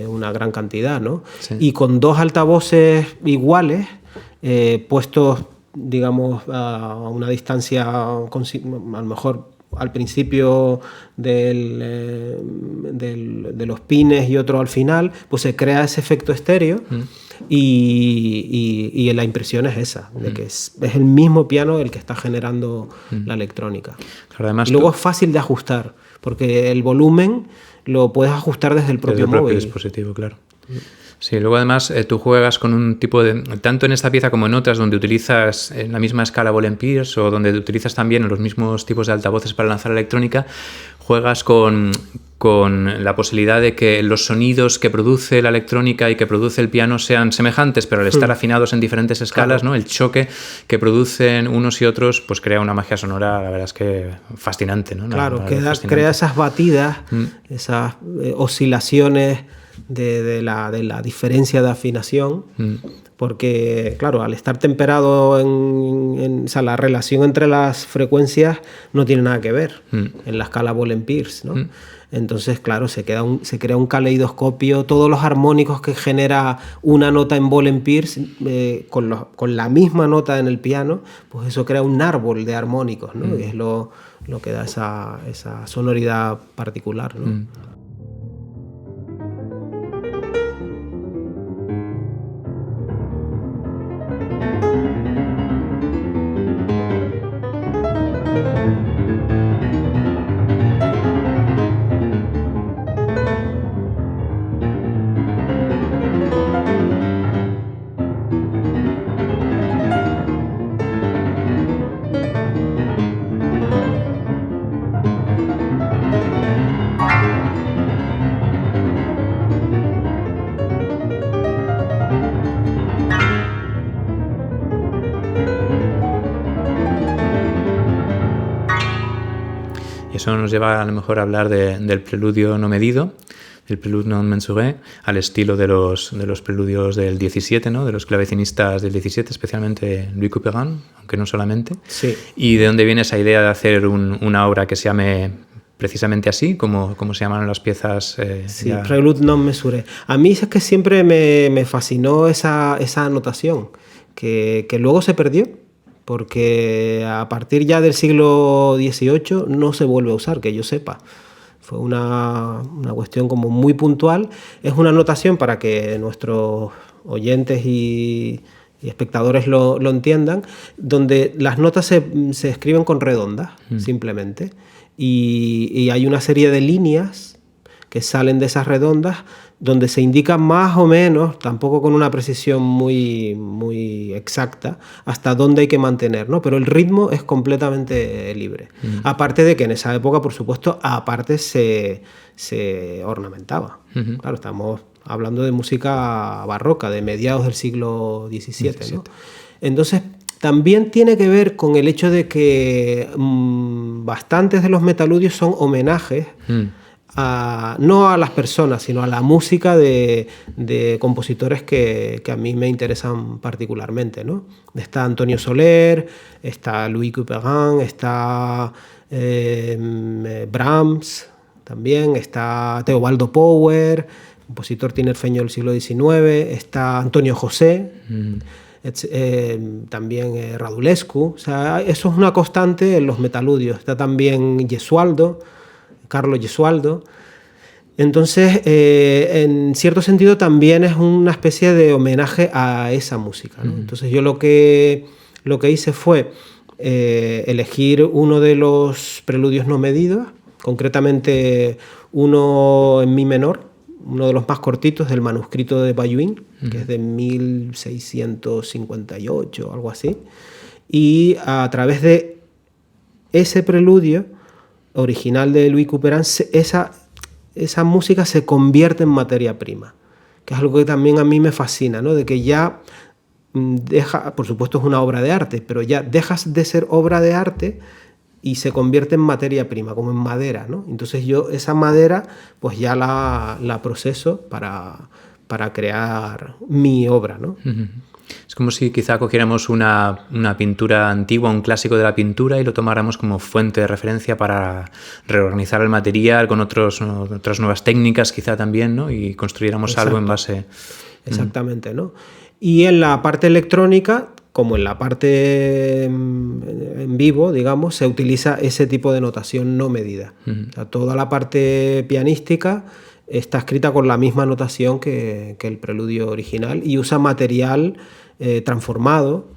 una gran cantidad, ¿no? Sí. Y con dos altavoces iguales, puestos, digamos, a una distancia, a lo mejor al principio de los pines y otro al final, pues se crea ese efecto estéreo. Y la impresión es esa, de que es el mismo piano el que está generando la electrónica. Claro, además y luego es fácil de ajustar, porque el volumen lo puedes ajustar desde el propio móvil. Dispositivo, claro. Sí, luego además tú juegas con un tipo de... Tanto en esta pieza como en otras donde utilizas en la misma escala Ball&Pierce o donde utilizas también los mismos tipos de altavoces para lanzar electrónica, juegas con la posibilidad de que los sonidos que produce la electrónica y que produce el piano sean semejantes, pero al estar afinados en diferentes escalas, ¿no? El choque que producen unos y otros pues crea una magia sonora, la verdad es que fascinante, ¿no? Claro, crea esas batidas, esas oscilaciones de la diferencia de afinación, porque claro, al estar temperado o sea, la relación entre las frecuencias no tiene nada que ver en la escala Ball&Pierce, ¿no? Entonces, claro, se crea un caleidoscopio. Todos los armónicos que genera una nota en Ball&Pierce con la misma nota en el piano, pues eso crea un árbol de armónicos, ¿no? Y es lo que da esa sonoridad particular, ¿no? Eso nos lleva a lo mejor a hablar del preludio no medido, el prelude non mesuré, al estilo de los preludios del 17, ¿no? De los clavecinistas del 17, especialmente Louis Couperin, aunque no solamente. Sí. ¿Y de dónde viene esa idea de hacer una obra que se llame precisamente así, como se llaman las piezas? Sí, prelude non mesuré. A mí es que siempre me fascinó esa notación, que luego se perdió, porque a partir ya del siglo XVIII no se vuelve a usar, que yo sepa. Fue una cuestión como muy puntual. Es una notación para que nuestros oyentes y espectadores lo entiendan, donde las notas se escriben con redondas, simplemente. Y hay una serie de líneas que salen de esas redondas donde se indica más o menos, tampoco con una precisión muy exacta, hasta dónde hay que mantener, ¿no? Pero el ritmo es completamente libre. Aparte de que en esa época, por supuesto, aparte se ornamentaba. Claro, estamos hablando de música barroca, de mediados del siglo XVII, ¿no? Entonces, también tiene que ver con el hecho de que bastantes de los metaludios son homenajes no a las personas, sino a la música de compositores que a mí me interesan particularmente, ¿no? Está Antonio Soler, está Louis Couperin, está Brahms también, está Teobaldo Power, compositor tinerfeño del siglo XIX, está Antonio José, también Radulescu. O sea, eso es una constante en los metaludios. Está también Carlo Gesualdo. Entonces, en cierto sentido, también es una especie de homenaje a esa música, ¿no? Entonces, yo lo que hice fue elegir uno de los preludios no medidos, concretamente uno en mi menor, uno de los más cortitos del manuscrito de Bayouin, que es de 1658 o algo así, y a través de ese preludio original de Louis Couperin, esa música se convierte en materia prima, que es algo que también a mí me fascina, ¿no? De que ya por supuesto es una obra de arte, pero ya dejas de ser obra de arte y se convierte en materia prima, como en madera, ¿no? Entonces yo esa madera pues ya la proceso para crear mi obra, ¿no? Es como si quizá cogiéramos una pintura antigua, un clásico de la pintura, y lo tomáramos como fuente de referencia para reorganizar el material con otras nuevas técnicas quizá también, ¿no? Y construyéramos algo en base... Exactamente, ¿no? Y en la parte electrónica, como en la parte en vivo, digamos, se utiliza ese tipo de notación no medida. O sea, toda la parte pianística está escrita con la misma notación que el preludio original y usa material transformado.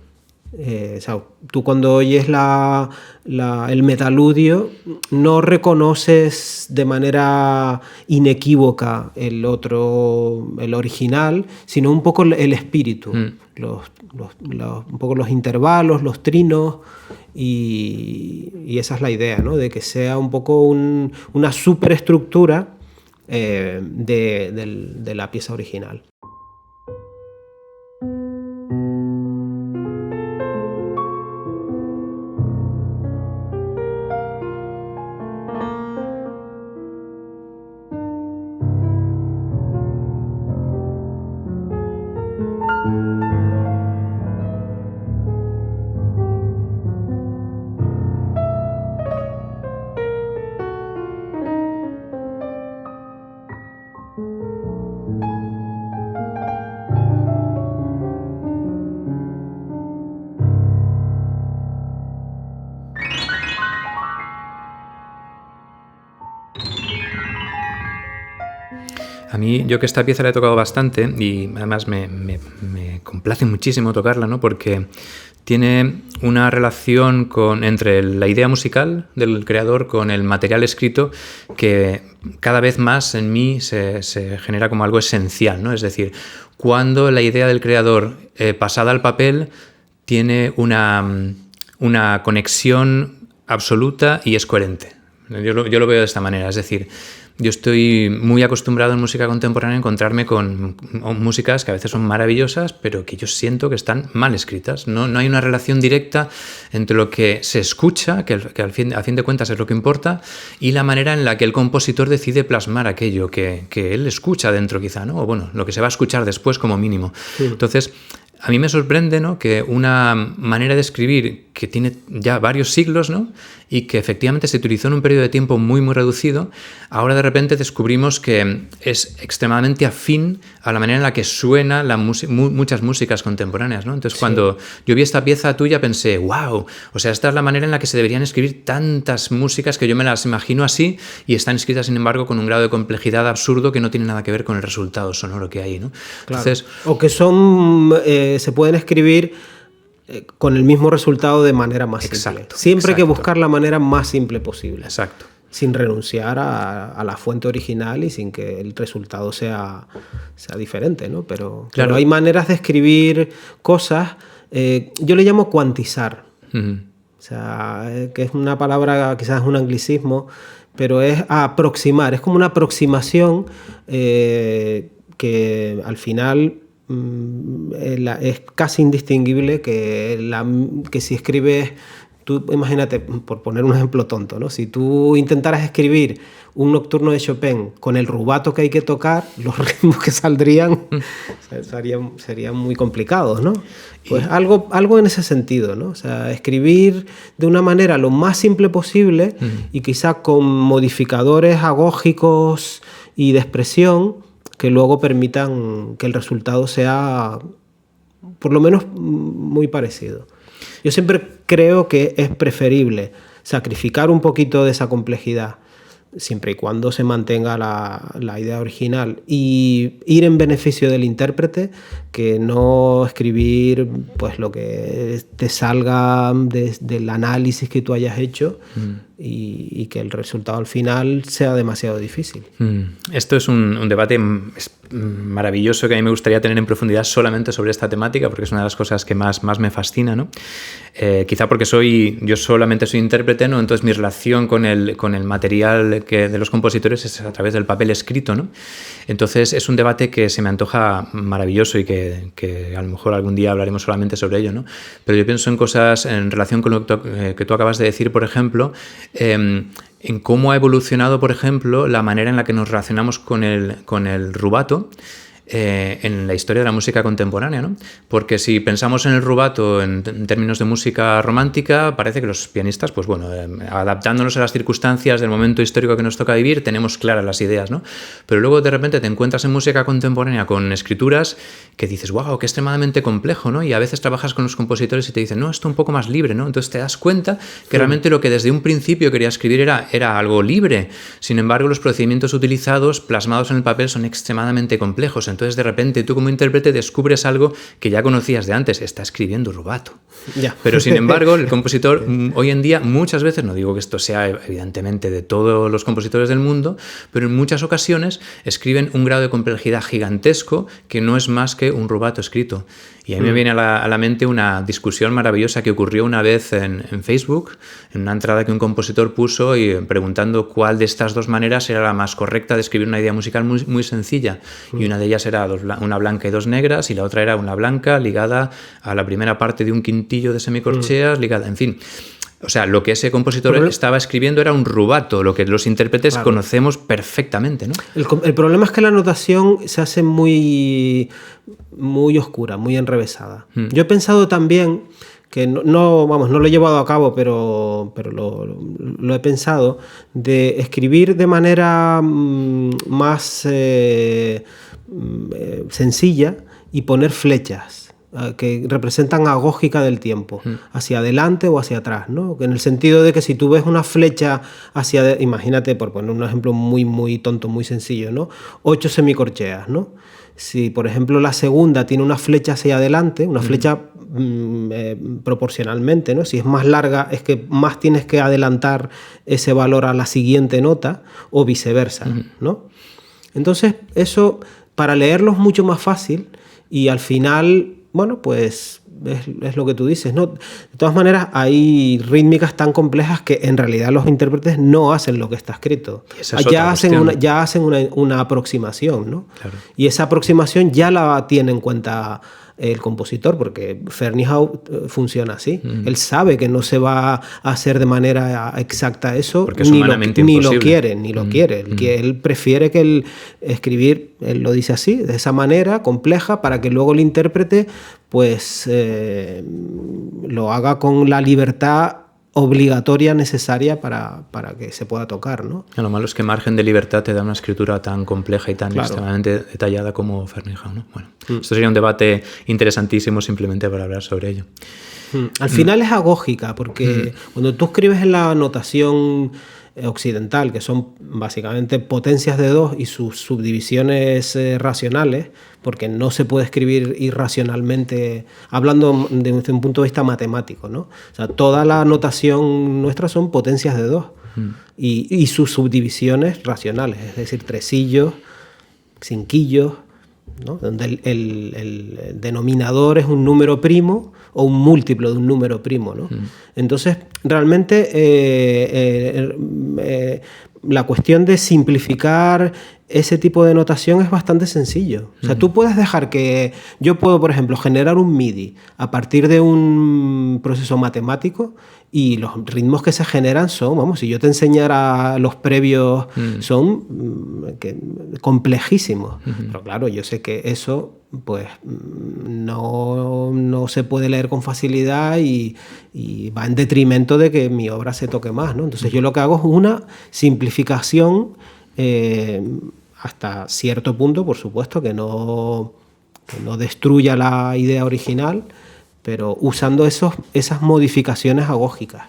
O sea, tú cuando oyes el metaludio no reconoces de manera inequívoca el original, sino un poco el espíritu, un poco los intervalos, los trinos, y esa es la idea, ¿no? De que sea un poco una superestructura de la pieza original. A mí, yo que esta pieza la he tocado bastante y además me complace muchísimo tocarla, ¿no? Porque tiene una relación entre la idea musical del creador con el material escrito que cada vez más en mí se genera como algo esencial, ¿no? Es decir, cuando la idea del creador pasada al papel tiene una conexión absoluta y es coherente. Yo lo veo de esta manera, es decir, yo estoy muy acostumbrado en música contemporánea a encontrarme con músicas que a veces son maravillosas, pero que yo siento que están mal escritas. No hay una relación directa entre lo que se escucha, que a fin de cuentas es lo que importa, y la manera en la que el compositor decide plasmar aquello que él escucha dentro quizá, ¿no? O bueno, lo que se va a escuchar después como mínimo. Sí. Entonces, a mí me sorprende, ¿no?, que una manera de escribir que tiene ya varios siglos, ¿no?, y que efectivamente se utilizó en un periodo de tiempo muy, muy reducido, ahora de repente descubrimos que es extremadamente afín a la manera en la que suena muchas músicas contemporáneas, ¿no? Entonces, cuando yo vi esta pieza tuya pensé, wow, o sea, esta es la manera en la que se deberían escribir tantas músicas que yo me las imagino así y están escritas, sin embargo, con un grado de complejidad absurdo que no tiene nada que ver con el resultado sonoro que hay, ¿no? Claro. Entonces, o que se pueden escribir con el mismo resultado de manera más simple. Siempre hay que buscar la manera más simple posible. Exacto. sin renunciar a la fuente original y sin que el resultado sea diferente, ¿no? Pero hay maneras de escribir cosas, yo le llamo cuantizar. O sea, que es una palabra, quizás es un anglicismo, pero es aproximar, es como una aproximación que al final es casi indistinguible que si escribes... Tú imagínate, por poner un ejemplo tonto, ¿no? Si tú intentaras escribir un nocturno de Chopin con el rubato que hay que tocar, los ritmos que saldrían serían muy complicados, ¿no? Pues algo en ese sentido, ¿no? O sea, escribir de una manera lo más simple posible y quizá con modificadores agógicos y de expresión que luego permitan que el resultado sea por lo menos muy parecido. Yo siempre creo que es preferible sacrificar un poquito de esa complejidad, siempre y cuando se mantenga la idea original, y ir en beneficio del intérprete, que no escribir pues lo que te salga del análisis que tú hayas hecho y que el resultado al final sea demasiado difícil. Esto es un debate maravilloso que a mí me gustaría tener en profundidad solamente sobre esta temática, porque es una de las cosas que más me fascina, ¿no? Quizá porque yo solamente soy intérprete, ¿no? Entonces mi relación con el material de los compositores es a través del papel escrito, ¿no? Entonces es un debate que se me antoja maravilloso y que a lo mejor algún día hablaremos solamente sobre ello, ¿no? Pero yo pienso en cosas en relación con lo que tú acabas de decir, por ejemplo, en cómo ha evolucionado, por ejemplo, la manera en la que nos relacionamos con el rubato en la historia de la música contemporánea, ¿no? Porque si pensamos en el rubato en términos de música romántica, parece que los pianistas, pues bueno, adaptándonos a las circunstancias del momento histórico que nos toca vivir, tenemos claras las ideas, ¿no? Pero luego de repente te encuentras en música contemporánea con escrituras que dices, wow, qué extremadamente complejo, ¿no? Y a veces trabajas con los compositores y te dicen, no, esto un poco más libre, ¿no? Entonces te das cuenta que realmente lo que desde un principio quería escribir era algo libre. Sin embargo, los procedimientos utilizados, plasmados en el papel, son extremadamente complejos. Entonces, de repente, tú como intérprete descubres algo que ya conocías de antes. Está escribiendo rubato. Ya. Pero, sin embargo, el compositor hoy en día, muchas veces, no digo que esto sea evidentemente de todos los compositores del mundo, pero en muchas ocasiones escriben un grado de complejidad gigantesco que no es más que un rubato escrito. Y a mí me viene a la mente una discusión maravillosa que ocurrió una vez en Facebook, en una entrada que un compositor puso y preguntando cuál de estas dos maneras era la más correcta de escribir una idea musical muy, muy sencilla. Y una de ellas era una blanca y dos negras, y la otra era una blanca ligada a la primera parte de un quintillo de semicorcheas, ligada, en fin. O sea, lo que ese compositor estaba escribiendo era un rubato, lo que los intérpretes conocemos perfectamente, ¿no? El problema es que la notación se hace muy oscura, muy enrevesada. Yo he pensado también que no lo he llevado a cabo, pero lo he pensado, de escribir de manera más sencilla y poner flechas que representan agógica del tiempo, hacia adelante o hacia atrás, ¿no? En el sentido de que si tú ves una flecha imagínate, por poner un ejemplo muy, muy tonto, muy sencillo, ¿no? 8 semicorcheas, ¿no? Si, por ejemplo, la segunda tiene una flecha hacia adelante, una flecha proporcionalmente, ¿no? Si es más larga, es que más tienes que adelantar ese valor a la siguiente nota o viceversa, ¿no? Entonces, eso, para leerlo es mucho más fácil y al final, bueno, pues es lo que tú dices, ¿no? De todas maneras, hay rítmicas tan complejas que en realidad los intérpretes no hacen lo que está escrito. Ya hacen una aproximación, ¿no? Claro. Y esa aproximación ya la tiene en cuenta el compositor, porque Ferneyhough funciona así. Él sabe que no se va a hacer de manera exacta eso, porque es ni lo quiere. Él prefiere que escribir, él lo dice así, de esa manera compleja, para que luego el intérprete pues lo haga con la libertad obligatoria necesaria para que se pueda tocar, ¿no? Lo malo es que margen de libertad te da una escritura tan compleja y tan extremadamente detallada como Ferneyhough, ¿no? Bueno, esto sería un debate interesantísimo simplemente para hablar sobre ello. Al final es agógica, porque cuando tú escribes en la notación occidental, que son básicamente potencias de 2 y sus subdivisiones racionales, porque no se puede escribir irracionalmente, hablando desde un punto de vista matemático, ¿no? O sea, toda la notación nuestra son potencias de 2. y sus subdivisiones racionales, es decir, tresillos, cinquillos, ¿no? Donde el denominador es un número primo o un múltiplo de un número primo, ¿no? Entonces, realmente la cuestión de simplificar ese tipo de notación es bastante sencillo. O sea, tú puedes dejar que... Yo puedo, por ejemplo, generar un MIDI a partir de un proceso matemático y los ritmos que se generan son, vamos, si yo te enseñara los previos, son complejísimos. Pero claro, yo sé que eso pues no se puede leer con facilidad y va en detrimento de que mi obra se toque más, ¿no? Entonces yo lo que hago es una simplificación hasta cierto punto, por supuesto, que no destruya la idea original, pero usando esas modificaciones agógicas.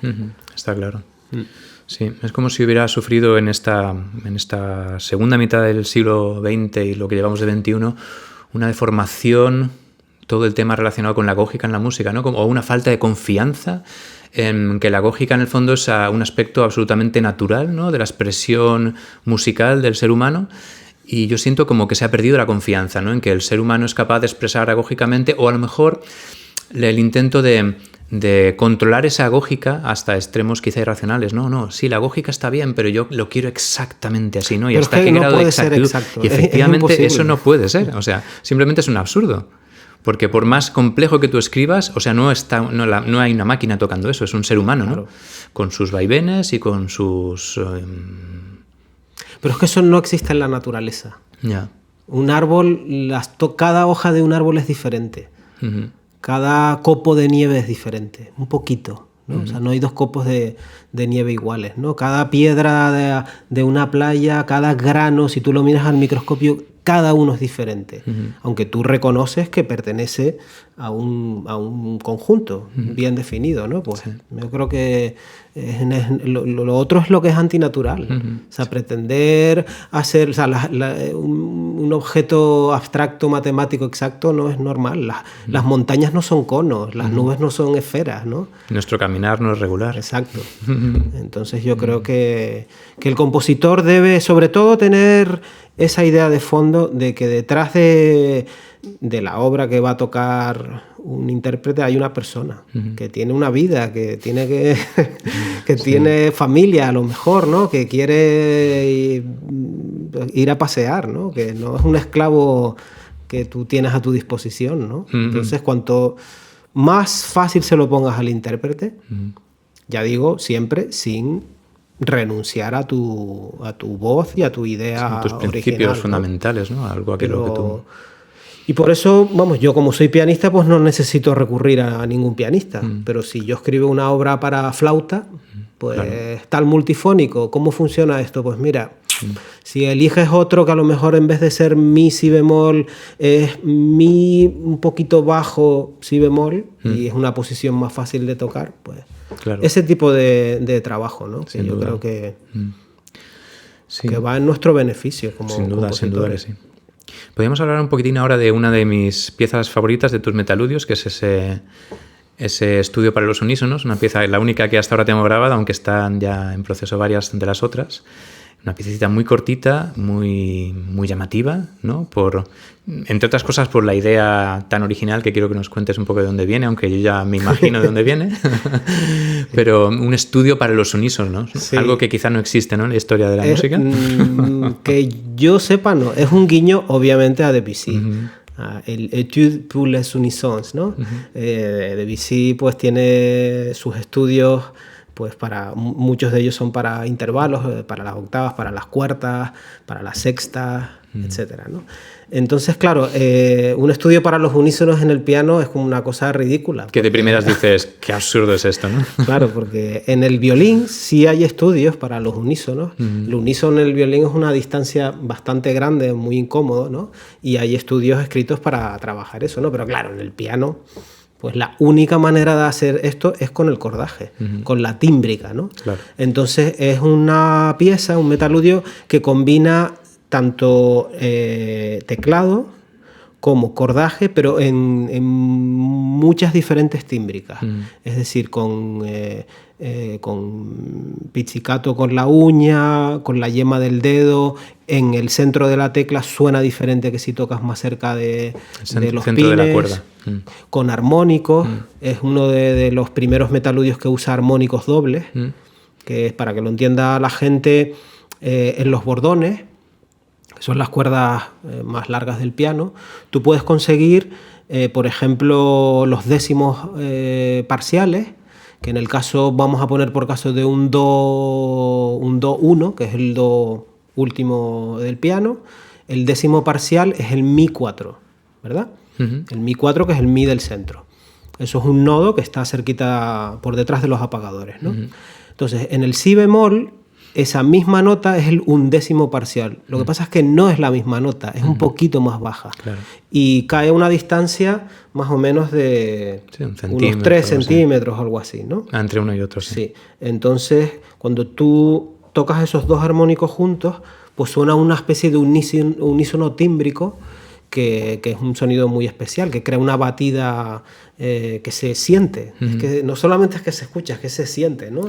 Está claro. Sí, es como si hubiera sufrido en esta segunda mitad del siglo XX y lo que llevamos de XXI una deformación, todo el tema relacionado con la agógica en la música, ¿no? O una falta de confianza en que la agógica en el fondo es un aspecto absolutamente natural, ¿no? De la expresión musical del ser humano. Y yo siento como que se ha perdido la confianza, ¿no? En que el ser humano es capaz de expresar agógicamente, o a lo mejor el intento de controlar esa agógica hasta extremos quizá irracionales. No, sí, la agógica está bien, pero yo lo quiero exactamente así, ¿no? Y pero hasta es que qué no grado de puede ser exactitud. exacto. Y efectivamente es eso no puede ser. O sea, simplemente es un absurdo. Porque por más complejo que tú escribas, o sea, no hay una máquina tocando eso, es un ser humano, ¿no? Claro. Con sus vaivenes y con sus... Pero es que eso no existe en la naturaleza. Ya. Un árbol, cada hoja de un árbol es diferente. Cada copo de nieve es diferente, un poquito, ¿no? O sea, no hay dos copos de nieve iguales, ¿no? Cada piedra de una playa, cada grano, si tú lo miras al microscopio, cada uno es diferente. Aunque tú reconoces que pertenece a un conjunto bien definido, ¿no? Pues sí. Yo creo que lo otro es lo que es antinatural. O sea, pretender hacer... O sea, un objeto abstracto, matemático, exacto, no es normal. Las montañas no son conos, las nubes no son esferas, ¿no? Nuestro caminar no es regular. Exacto. Entonces yo creo que el compositor debe, sobre todo, tener esa idea de fondo de que detrás de la obra que va a tocar un intérprete hay una persona que tiene una vida, que tiene tiene familia a lo mejor, ¿no? Que quiere ir a pasear, ¿no? Que no es un esclavo que tú tienes a tu disposición, ¿no? Entonces, cuanto más fácil se lo pongas al intérprete, ya digo, siempre sin renunciar a tu voz y a tu idea tus principios original, fundamentales, ¿no? Algo que lo que tú... Y por eso, vamos, yo como soy pianista, pues no necesito recurrir a ningún pianista. Pero si yo escribo una obra para flauta, pues claro. Tal multifónico, ¿cómo funciona esto? Pues mira, si eliges otro que a lo mejor en vez de ser mi si bemol es mi un poquito bajo si bemol y es una posición más fácil de tocar, pues claro. Ese tipo de trabajo, ¿no? Que yo creo que va en nuestro beneficio como sin duda que sí. Podríamos hablar un poquitín ahora de una de mis piezas favoritas de tus Metaludios, que es ese estudio para los unísonos, una pieza, la única que hasta ahora tengo grabada, aunque están ya en proceso varias de las otras. Una piececita muy cortita, muy llamativa, ¿no? Entre otras cosas por la idea tan original que quiero que nos cuentes un poco de dónde viene, aunque yo ya me imagino de dónde viene. Pero un estudio para los unísonos, ¿no? Sí. Algo que quizá no existe, ¿no? En la historia de la música. Que yo sepa, no. Es un guiño, obviamente, a Debussy. El Étude pour les unisons, ¿no? Debussy pues tiene sus estudios, pues muchos de ellos son para intervalos, para las octavas, para las cuartas, para las sextas, etcétera, ¿no? Entonces, claro, un estudio para los unísonos en el piano es como una cosa ridícula. Que de primeras dices, qué absurdo es esto, ¿no? Claro, porque en el violín sí hay estudios para los unísonos. El unísono en el violín es una distancia bastante grande, muy incómodo, ¿no? Y hay estudios escritos para trabajar eso, ¿no? Pero claro, en el piano... Pues la única manera de hacer esto es con el cordaje, con la tímbrica, ¿no? Claro. Entonces es una pieza, un metaludio que combina tanto teclado como cordaje, pero en muchas diferentes tímbricas. Es decir, con pizzicato con la uña, con la yema del dedo. En el centro de la tecla suena diferente que si tocas más cerca de los centro pines. De la cuerda. Con armónicos. Es uno de los primeros metaludios que usa armónicos dobles, que es, para que lo entienda la gente, en los bordones, que son las cuerdas más largas del piano, tú puedes conseguir, por ejemplo, los décimos parciales, que en el caso, vamos a poner por caso de un do 1, que es el do último del piano, el décimo parcial es el mi 4, ¿verdad? El mi 4, que es el mi del centro. Eso es un nodo que está cerquita por detrás de los apagadores, ¿no? Entonces, en el si bemol, esa misma nota es el undécimo parcial. Lo que pasa es que no es la misma nota, es un poquito más baja. Claro. Y cae a una distancia más o menos de unos 3 centímetros o algo así, ¿no? Entre uno y otro, sí. Sí. Entonces, cuando tú tocas esos dos armónicos juntos, pues suena una especie de unísono tímbrico, que es un sonido muy especial, que crea una batida que se siente. Es que no solamente es que se escucha, es que se siente, ¿no?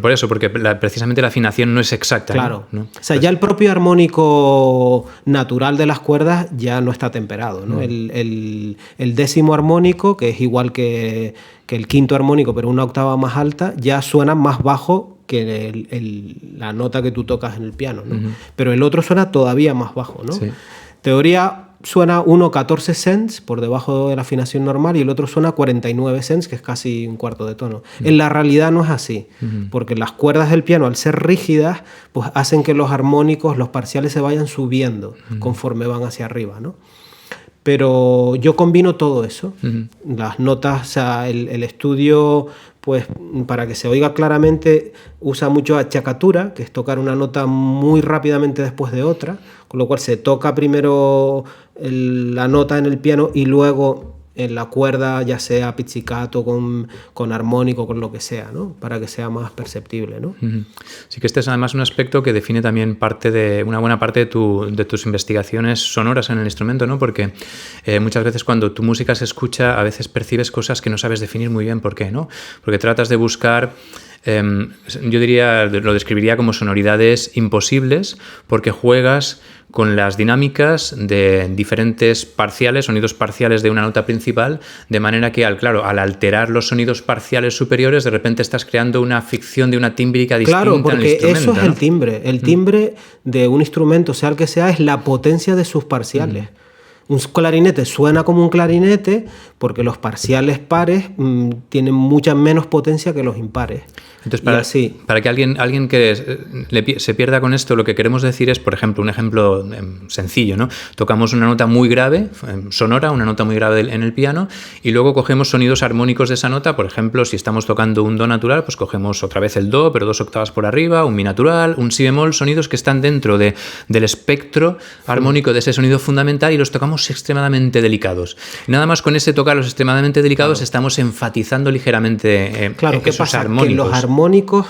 Por eso, porque precisamente la afinación no es exacta. Claro. ¿no? O sea, ya el propio armónico natural de las cuerdas ya no está temperado, ¿no? El décimo armónico, que es igual que el quinto armónico, pero una octava más alta, ya suena más bajo que la nota que tú tocas en el piano, ¿no? Pero el otro suena todavía más bajo, ¿no? Sí. Teoría suena uno 14 cents por debajo de la afinación normal y el otro suena 49 cents, que es casi un cuarto de tono. En la realidad no es así, porque las cuerdas del piano, al ser rígidas, pues hacen que los armónicos, los parciales, se vayan subiendo conforme van hacia arriba, ¿no? Pero yo combino todo eso. Las notas, o sea, el estudio, pues para que se oiga claramente, usa mucho achacatura, que es tocar una nota muy rápidamente después de otra, con lo cual se toca primero la nota en el piano y luego en la cuerda, ya sea pizzicato, con armónico, con lo que sea, ¿no? Para que sea más perceptible, ¿no? Sí, que este es además un aspecto que define también una buena parte de tus investigaciones sonoras en el instrumento, ¿no? Porque muchas veces cuando tu música se escucha, a veces percibes cosas que no sabes definir muy bien por qué, ¿no? Porque tratas de buscar... yo lo describiría como sonoridades imposibles, porque juegas con las dinámicas de diferentes parciales, sonidos parciales de una nota principal, de manera que al alterar los sonidos parciales superiores, de repente estás creando una ficción de una tímbrica distinta. Claro, porque en el instrumento, eso es, ¿no?, el timbre. El timbre de un instrumento, sea el que sea, es la potencia de sus parciales. Un clarinete suena como un clarinete porque los parciales pares tienen mucha menos potencia que los impares. Entonces, para que alguien que se pierda con esto, lo que queremos decir es, por ejemplo, un ejemplo sencillo, ¿no? Tocamos una nota muy grave, sonora, una nota muy grave en el piano, y luego cogemos sonidos armónicos de esa nota. Por ejemplo, si estamos tocando un do natural, pues cogemos otra vez el do, pero 2 octavas por arriba, un mi natural, un si bemol, sonidos que están dentro del espectro armónico de ese sonido fundamental, y los tocamos extremadamente delicados. Nada más con ese tocarlos extremadamente delicados, estamos enfatizando ligeramente esos armónicos. Que los armónicos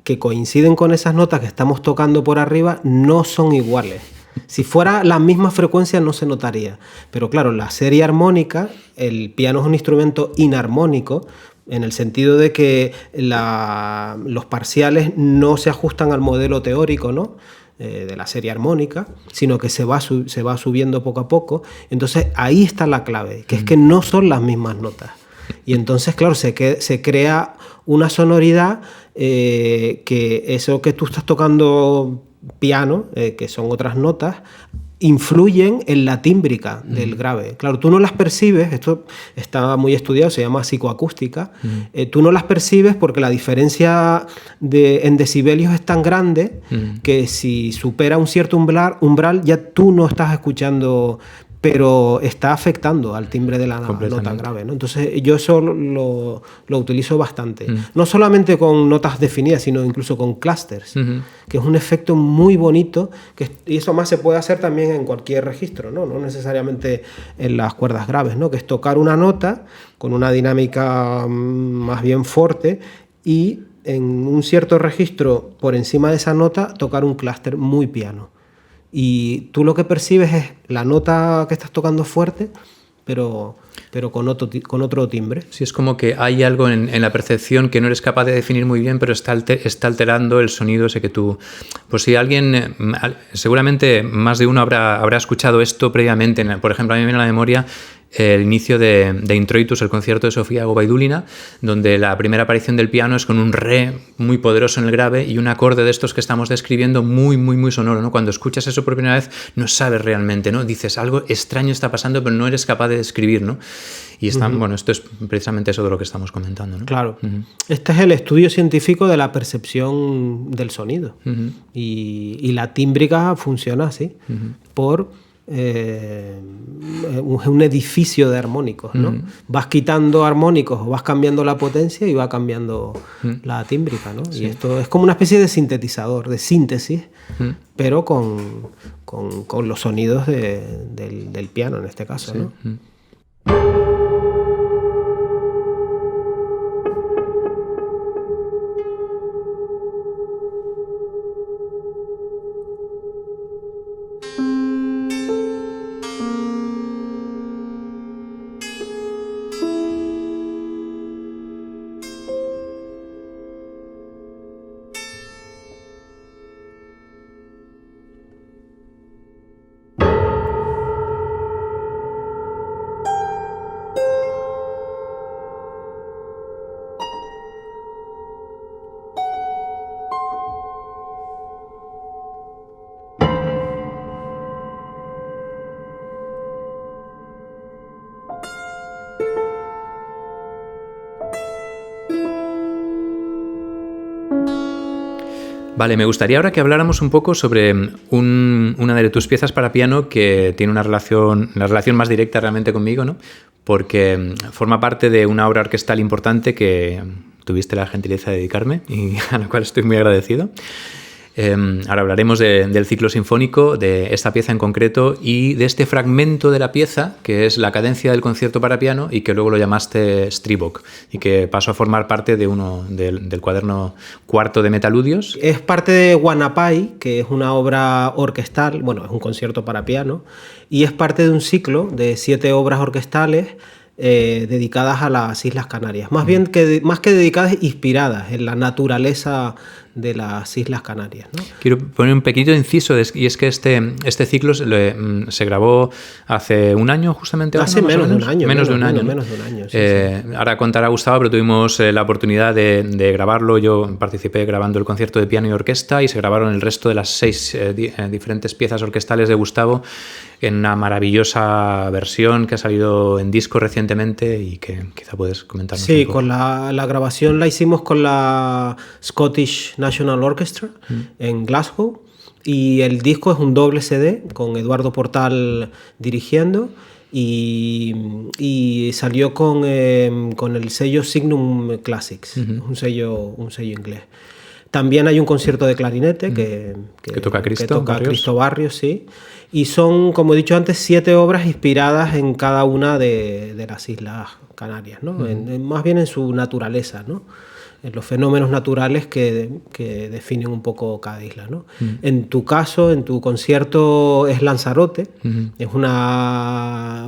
que coinciden con esas notas que estamos tocando por arriba no son iguales. Si fuera la misma frecuencia no se notaría. Pero claro, la serie armónica, el piano es un instrumento inarmónico, en el sentido de que los parciales no se ajustan al modelo teórico, ¿no?, de la serie armónica, sino que se va subiendo poco a poco. Entonces ahí está la clave, que es que no son las mismas notas. Y entonces, claro, se crea una sonoridad que eso que tú estás tocando piano, que son otras notas, influyen en la tímbrica del grave. Claro, tú no las percibes, esto está muy estudiado, se llama psicoacústica, tú no las percibes porque la diferencia en decibelios es tan grande que si supera un cierto umbral ya tú no estás escuchando, pero está afectando al timbre de la nota grave, ¿no? Entonces yo eso lo utilizo bastante. No solamente con notas definidas, sino incluso con clusters, que es un efecto muy bonito, y eso más se puede hacer también en cualquier registro, ¿no? No necesariamente en las cuerdas graves, ¿no? Que es tocar una nota con una dinámica más bien fuerte y en un cierto registro por encima de esa nota tocar un clúster muy piano. y tú lo que percibes es la nota que estás tocando fuerte, pero con otro timbre. Sí, es como que hay algo en la percepción que no eres capaz de definir muy bien, pero está alterando el sonido ese que tú... Pues si alguien, seguramente más de uno habrá escuchado esto previamente. Por ejemplo, a mí me viene a la memoria el inicio de Introitus, el concierto de Sofía Gubaidulina, donde la primera aparición del piano es con un re muy poderoso en el grave y un acorde de estos que estamos describiendo muy, muy, muy sonoro, ¿no? Cuando escuchas eso por primera vez no sabes realmente, ¿no? Dices, algo extraño está pasando, pero no eres capaz de describir, ¿no? Y bueno, esto es precisamente eso de lo que estamos comentando, ¿no? Claro. Este es el estudio científico de la percepción del sonido. Y la tímbrica funciona así, por un edificio de armónicos, ¿no? Vas quitando armónicos o vas cambiando la potencia y va cambiando la tímbrica, ¿no? Sí. Y esto es como una especie de sintetizador, de síntesis, pero con los sonidos del piano en este caso, ¿no? Vale, me gustaría ahora que habláramos un poco sobre una de tus piezas para piano que tiene la relación más directa realmente conmigo, ¿no? Porque forma parte de una obra orquestal importante que tuviste la gentileza de dedicarme y a la cual estoy muy agradecido. Ahora hablaremos del ciclo sinfónico, de esta pieza en concreto y de este fragmento de la pieza que es la cadencia del concierto para piano y que luego lo llamaste Stribok y que pasó a formar parte del cuaderno cuarto de Metaludios. Es parte de Guanapai, que es una obra orquestal, bueno, es un concierto para piano, y es parte de un ciclo de 7 obras orquestales dedicadas a las Islas Canarias. Más que dedicadas, inspiradas en la naturaleza de las Islas Canarias, ¿no? Quiero poner un pequeño inciso, y es que este ciclo se grabó hace un año, justamente. Hace menos de un año. Menos de un año. Sí. Ahora contará Gustavo, pero tuvimos la oportunidad de grabarlo. Yo participé grabando el concierto de piano y orquesta y se grabaron el resto de las 6 diferentes piezas orquestales de Gustavo en una maravillosa versión que ha salido en disco recientemente y que quizá puedes comentarnos un poco. Con la grabación la hicimos con la Scottish National Orchestra en Glasgow y el disco es un doble CD con Eduardo Portal dirigiendo y salió con el sello Signum Classics, un sello inglés. También hay un concierto de clarinete que toca Cristo Barrios, sí. Y son, como he dicho antes, 7 obras inspiradas en cada una de las Islas Canarias, ¿no? Más bien en su naturaleza, ¿no? En los fenómenos naturales que definen un poco cada isla, ¿no? En tu caso, en tu concierto es Lanzarote, es una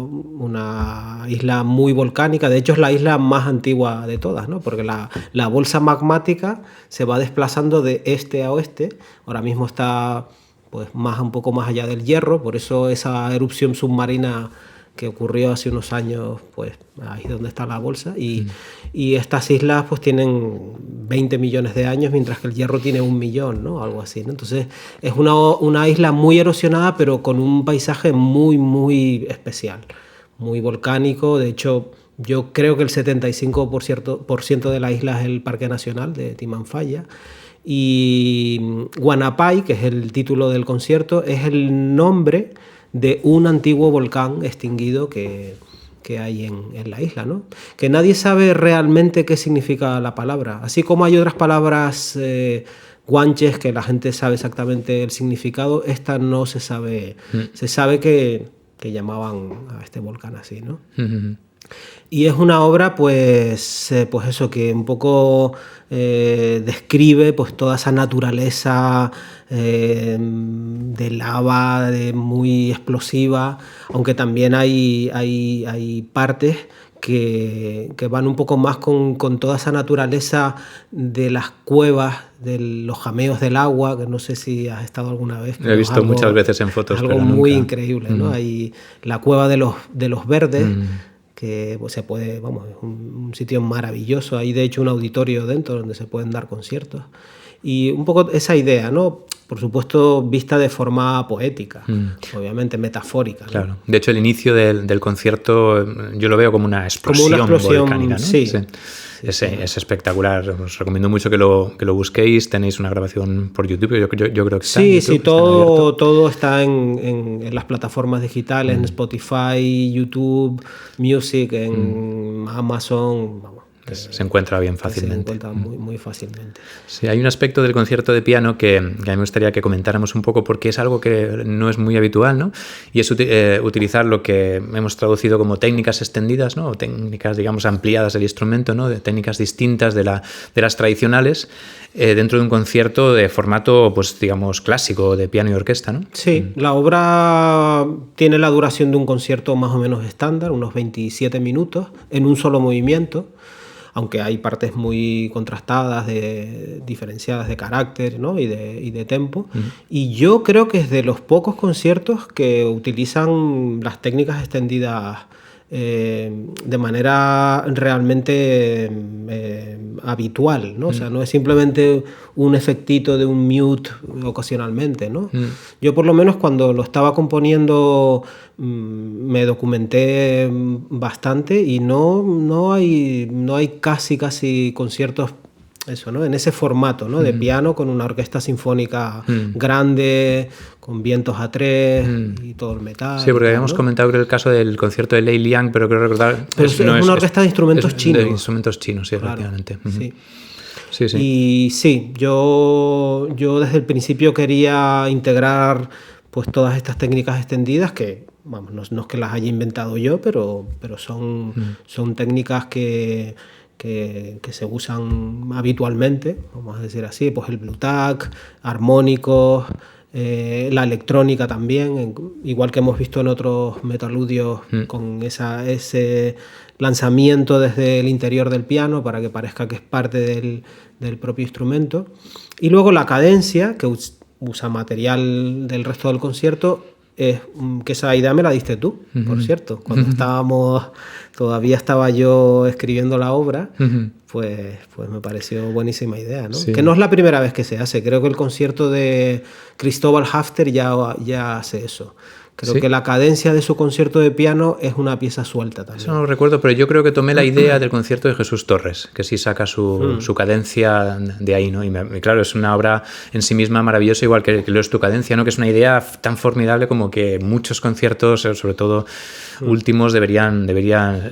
isla muy volcánica, de hecho es la isla más antigua de todas, ¿no? Porque la bolsa magmática se va desplazando de este a oeste, ahora mismo está pues un poco más allá del Hierro, por eso esa erupción submarina que ocurrió hace unos años, pues ahí es donde está la bolsa, y estas islas pues tienen 20 millones de años, mientras que el Hierro tiene 1 millón, ¿no? Algo así, ¿no? Entonces es una isla muy erosionada, pero con un paisaje muy, muy especial, muy volcánico. De hecho, yo creo que el 75% de la isla es el Parque Nacional de Timanfaya. Y Guanapai, que es el título del concierto, es el nombre de un antiguo volcán extinguido que hay en la isla, ¿no? Que nadie sabe realmente qué significa la palabra. Así como hay otras palabras guanches que la gente sabe exactamente el significado, esta no se sabe. Se sabe que llamaban a este volcán así, ¿no? Y es una obra, pues eso, que un poco describe pues toda esa naturaleza de lava, muy explosiva, aunque también hay partes que van un poco más con toda esa naturaleza de las cuevas, de los jameos del agua, que no sé si has estado alguna vez. Lo he visto muchas veces en fotos, algo pero muy nunca. increíble, ¿no? Hay la cueva de los verdes, que pues, se puede, vamos, es un sitio maravilloso. Hay de hecho un auditorio dentro donde se pueden dar conciertos. Y un poco esa idea, ¿no? Por supuesto, vista de forma poética, obviamente metafórica, ¿no? Claro. De hecho, el inicio del concierto yo lo veo como una explosión volcánica, ¿no? Sí. Es espectacular. Os recomiendo mucho que lo busquéis. Tenéis una grabación por YouTube. Yo creo que está en YouTube, todo está en las plataformas digitales, en Spotify, YouTube, Music, en Amazon. Vamos, se encuentra bien fácilmente. Se encuentra muy fácilmente. Sí, hay un aspecto del concierto de piano que a mí me gustaría que comentáramos un poco, porque es algo que no es muy habitual, ¿no? Y es utilizar lo que hemos traducido como técnicas extendidas, ¿no? O técnicas, digamos, ampliadas del instrumento, ¿no? De técnicas distintas de las tradicionales dentro de un concierto de formato, pues digamos, clásico de piano y orquesta, ¿no? Sí, la obra tiene la duración de un concierto más o menos estándar, unos 27 minutos, en un solo movimiento, aunque hay partes muy contrastadas, diferenciadas de carácter, ¿no? y de tempo. Y yo creo que es de los pocos conciertos que utilizan las técnicas extendidas de manera realmente habitual, ¿no? O sea, no es simplemente un efectito de un mute ocasionalmente, ¿no? Yo por lo menos cuando lo estaba componiendo me documenté bastante y no hay casi conciertos eso, ¿no? En ese formato, ¿no? De piano con una orquesta sinfónica grande, con vientos a tres y todo el metal. Sí, porque habíamos comentado el caso del concierto de Lei Liang, pero creo recordar... Pero es una orquesta de instrumentos chinos. De instrumentos chinos, sí, claro, efectivamente. Sí. Sí. Y sí, yo desde el principio quería integrar pues todas estas técnicas extendidas que, vamos, no es que las haya inventado yo, pero son técnicas que se usan habitualmente, vamos a decir así, pues el blue tack, armónicos, la electrónica también, igual que hemos visto en otros metaludios con ese lanzamiento desde el interior del piano para que parezca que es parte del propio instrumento. Y luego la cadencia, que usa material del resto del concierto, que esa idea me la diste tú, por cierto, cuando todavía estaba yo escribiendo la obra, pues me pareció buenísima idea, ¿no? Sí. Que no es la primera vez que se hace, creo que el concierto de Cristóbal Hafter ya hace eso. Creo que la cadencia de su concierto de piano es una pieza suelta también. Eso no lo recuerdo, pero yo creo que tomé la idea del concierto de Jesús Torres, que sí saca su cadencia de ahí, ¿no? Y claro, es una obra en sí misma maravillosa, igual que lo es tu cadencia, ¿no? Que es una idea tan formidable como que muchos conciertos, sobre todo últimos, deberían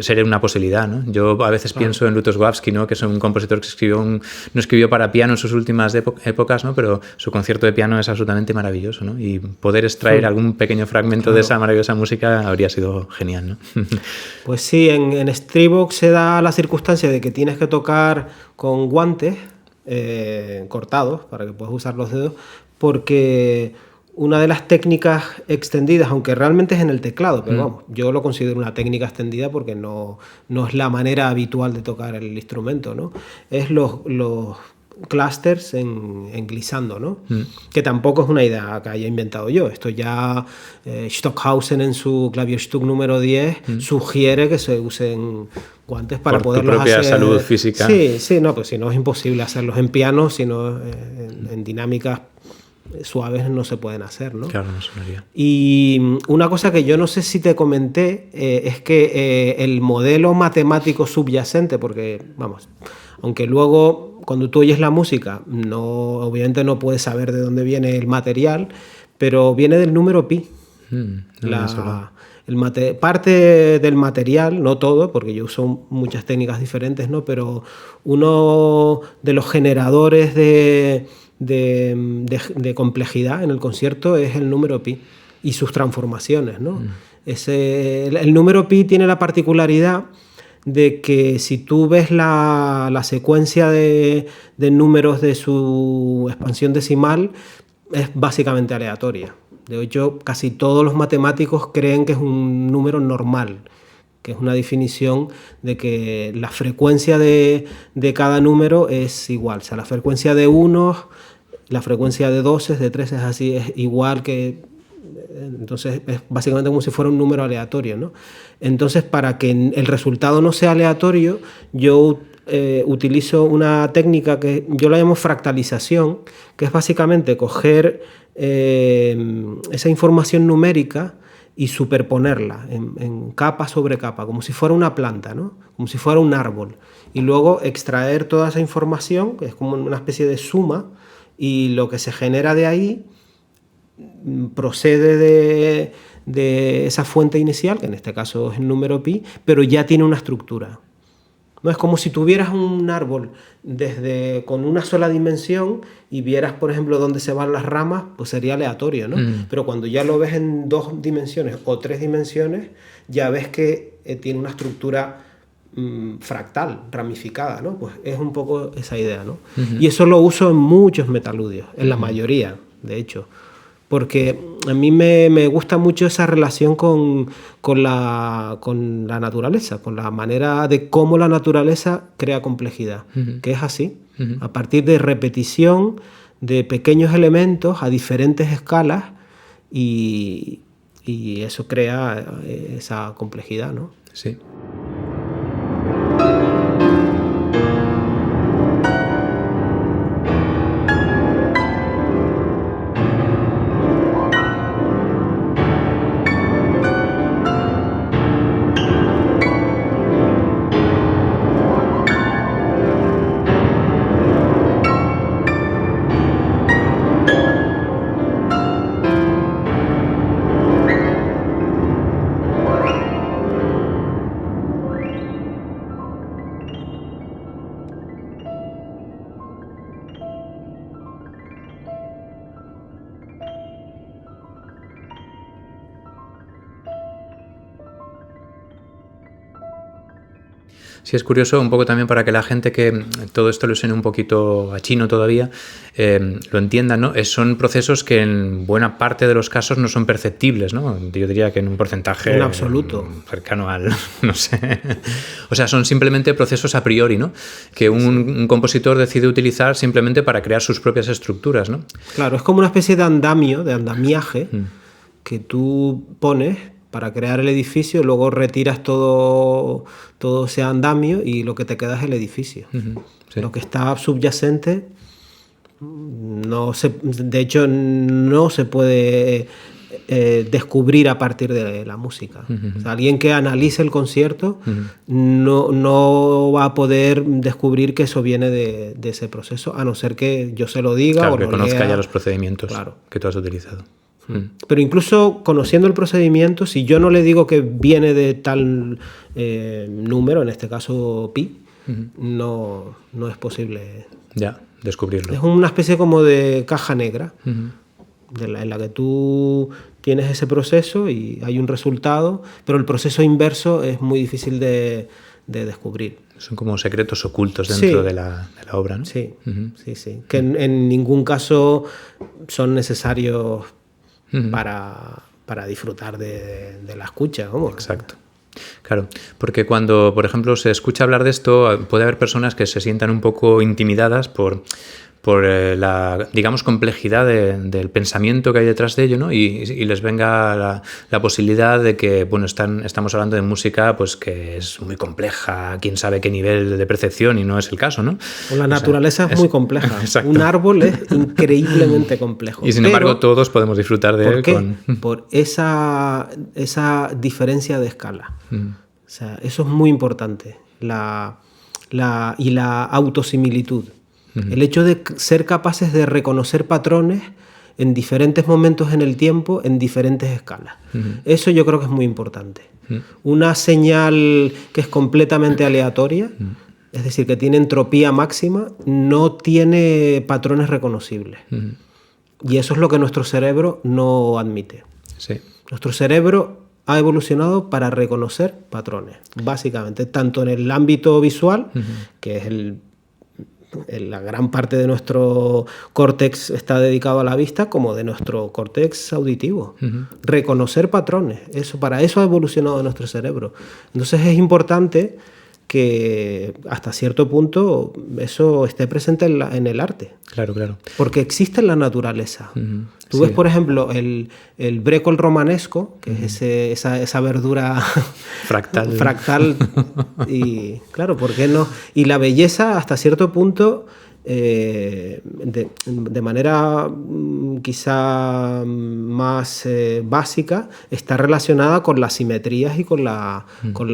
ser una posibilidad, ¿no? Yo a veces pienso en Lutosławski, ¿no? Que es un compositor que no escribió para piano en sus últimas épocas, ¿no? Pero su concierto de piano es absolutamente maravilloso, ¿no? Y poder extraer algún pequeño fragmento de esa maravillosa música habría sido genial, ¿no? Pues sí, en Strivox se da la circunstancia de que tienes que tocar con guantes cortados para que puedas usar los dedos, porque una de las técnicas extendidas, aunque realmente es en el teclado, pero vamos, yo lo considero una técnica extendida porque no es la manera habitual de tocar el instrumento, ¿no? Es los clusters en glissando, ¿no? Que tampoco es una idea que haya inventado yo. Esto ya Stockhausen en su Klavierstück número 10 sugiere que se usen guantes para poderlos hacer. Por tu propia salud física. Sí, no, pues si no es imposible hacerlos en piano, sino en dinámicas suaves no se pueden hacer, ¿no? Claro, no sonaría. Y una cosa que yo no sé si te comenté es que el modelo matemático subyacente, porque, vamos, aunque luego cuando tú oyes la música, obviamente no puedes saber de dónde viene el material, pero viene del número pi. Parte del material, no todo, porque yo uso muchas técnicas diferentes, ¿no? Pero uno de los generadores de complejidad en el concierto es el número pi y sus transformaciones, ¿no? El número pi tiene la particularidad de que si tú ves la secuencia de números de su expansión decimal, es básicamente aleatoria. De hecho, casi todos los matemáticos creen que es un número normal, que es una definición de que la frecuencia de cada número es igual. O sea, la frecuencia de unos, la frecuencia de 2, de 3 es así, es igual que... Entonces es básicamente como si fuera un número aleatorio, ¿no? Entonces, para que el resultado no sea aleatorio, yo utilizo una técnica que yo la llamo fractalización, que es básicamente coger esa información numérica y superponerla en capa sobre capa, como si fuera una planta, ¿no? Como si fuera un árbol. Y luego extraer toda esa información, que es como una especie de suma, y lo que se genera de ahí procede de esa fuente inicial, que en este caso es el número pi, pero ya tiene una estructura. No es como si tuvieras un árbol con una sola dimensión y vieras, por ejemplo, dónde se van las ramas, pues sería aleatorio, ¿no? Pero cuando ya lo ves en 2 dimensiones o 3 dimensiones, ya ves que tiene una estructura fractal, ramificada, ¿no? Pues es un poco esa idea, ¿no? Y eso lo uso en muchos metaludios, en la mayoría, de hecho. Porque a mí me gusta mucho esa relación con la naturaleza, con la manera de cómo la naturaleza crea complejidad, que es así, a partir de repetición de pequeños elementos a diferentes escalas y eso crea esa complejidad, ¿no? Sí. Sí, es curioso, un poco también para que la gente que todo esto le suene un poquito a chino todavía, lo entienda, ¿no? Son procesos que en buena parte de los casos no son perceptibles, ¿no? Yo diría que en un porcentaje... En absoluto. Cercano al... no sé. O sea, son simplemente procesos a priori, ¿no? Que un compositor decide utilizar simplemente para crear sus propias estructuras, ¿no? Claro, es como una especie de andamio, de andamiaje, que tú pones para crear el edificio, luego retiras todo ese andamio y lo que te queda es el edificio. Sí. Lo que está subyacente, de hecho, no se puede descubrir a partir de la música. O sea, alguien que analice el concierto no va a poder descubrir que eso viene de ese proceso, a no ser que yo se lo diga. Claro, o que lo conozca lea. Ya los procedimientos que tú has utilizado. Pero incluso conociendo el procedimiento, si yo no le digo que viene de tal número, en este caso pi, no es posible descubrirlo. Es una especie como de caja negra en la que tú tienes ese proceso y hay un resultado, pero el proceso inverso es muy difícil de descubrir. Son como secretos ocultos dentro de la obra, ¿no? Sí, sí. Que en ningún caso son necesarios para disfrutar de la escucha. ¿Cómo? Exacto. Claro, porque cuando, por ejemplo, se escucha hablar de esto, puede haber personas que se sientan un poco intimidadas por la, digamos, complejidad del pensamiento que hay detrás de ello, ¿no? Y les venga la posibilidad de que, bueno, estamos hablando de música pues que es muy compleja, quién sabe qué nivel de percepción, y no es el caso, ¿no? La naturaleza es muy compleja. Exacto. Un árbol es increíblemente complejo. Y sin embargo todos podemos disfrutar de él. ¿Por qué? Por esa diferencia de escala. O sea, eso es muy importante. Y la autosimilitud. El hecho de ser capaces de reconocer patrones en diferentes momentos en el tiempo, en diferentes escalas. Eso yo creo que es muy importante. Una señal que es completamente aleatoria, es decir, que tiene entropía máxima, no tiene patrones reconocibles. Y eso es lo que nuestro cerebro no admite. Sí. Nuestro cerebro ha evolucionado para reconocer patrones, básicamente, tanto en el ámbito visual, que es la gran parte de nuestro córtex está dedicado a la vista, como de nuestro córtex auditivo. Reconocer patrones, para eso ha evolucionado nuestro cerebro. Entonces es importante que hasta cierto punto eso esté presente en el arte. Claro, claro. Porque existe en la naturaleza. Tú ves, por ejemplo, el brécol romanesco, que es esa verdura fractal. Y claro, ¿por qué no? Y la belleza, hasta cierto punto, de manera quizá más básica, está relacionada con las simetrías y con la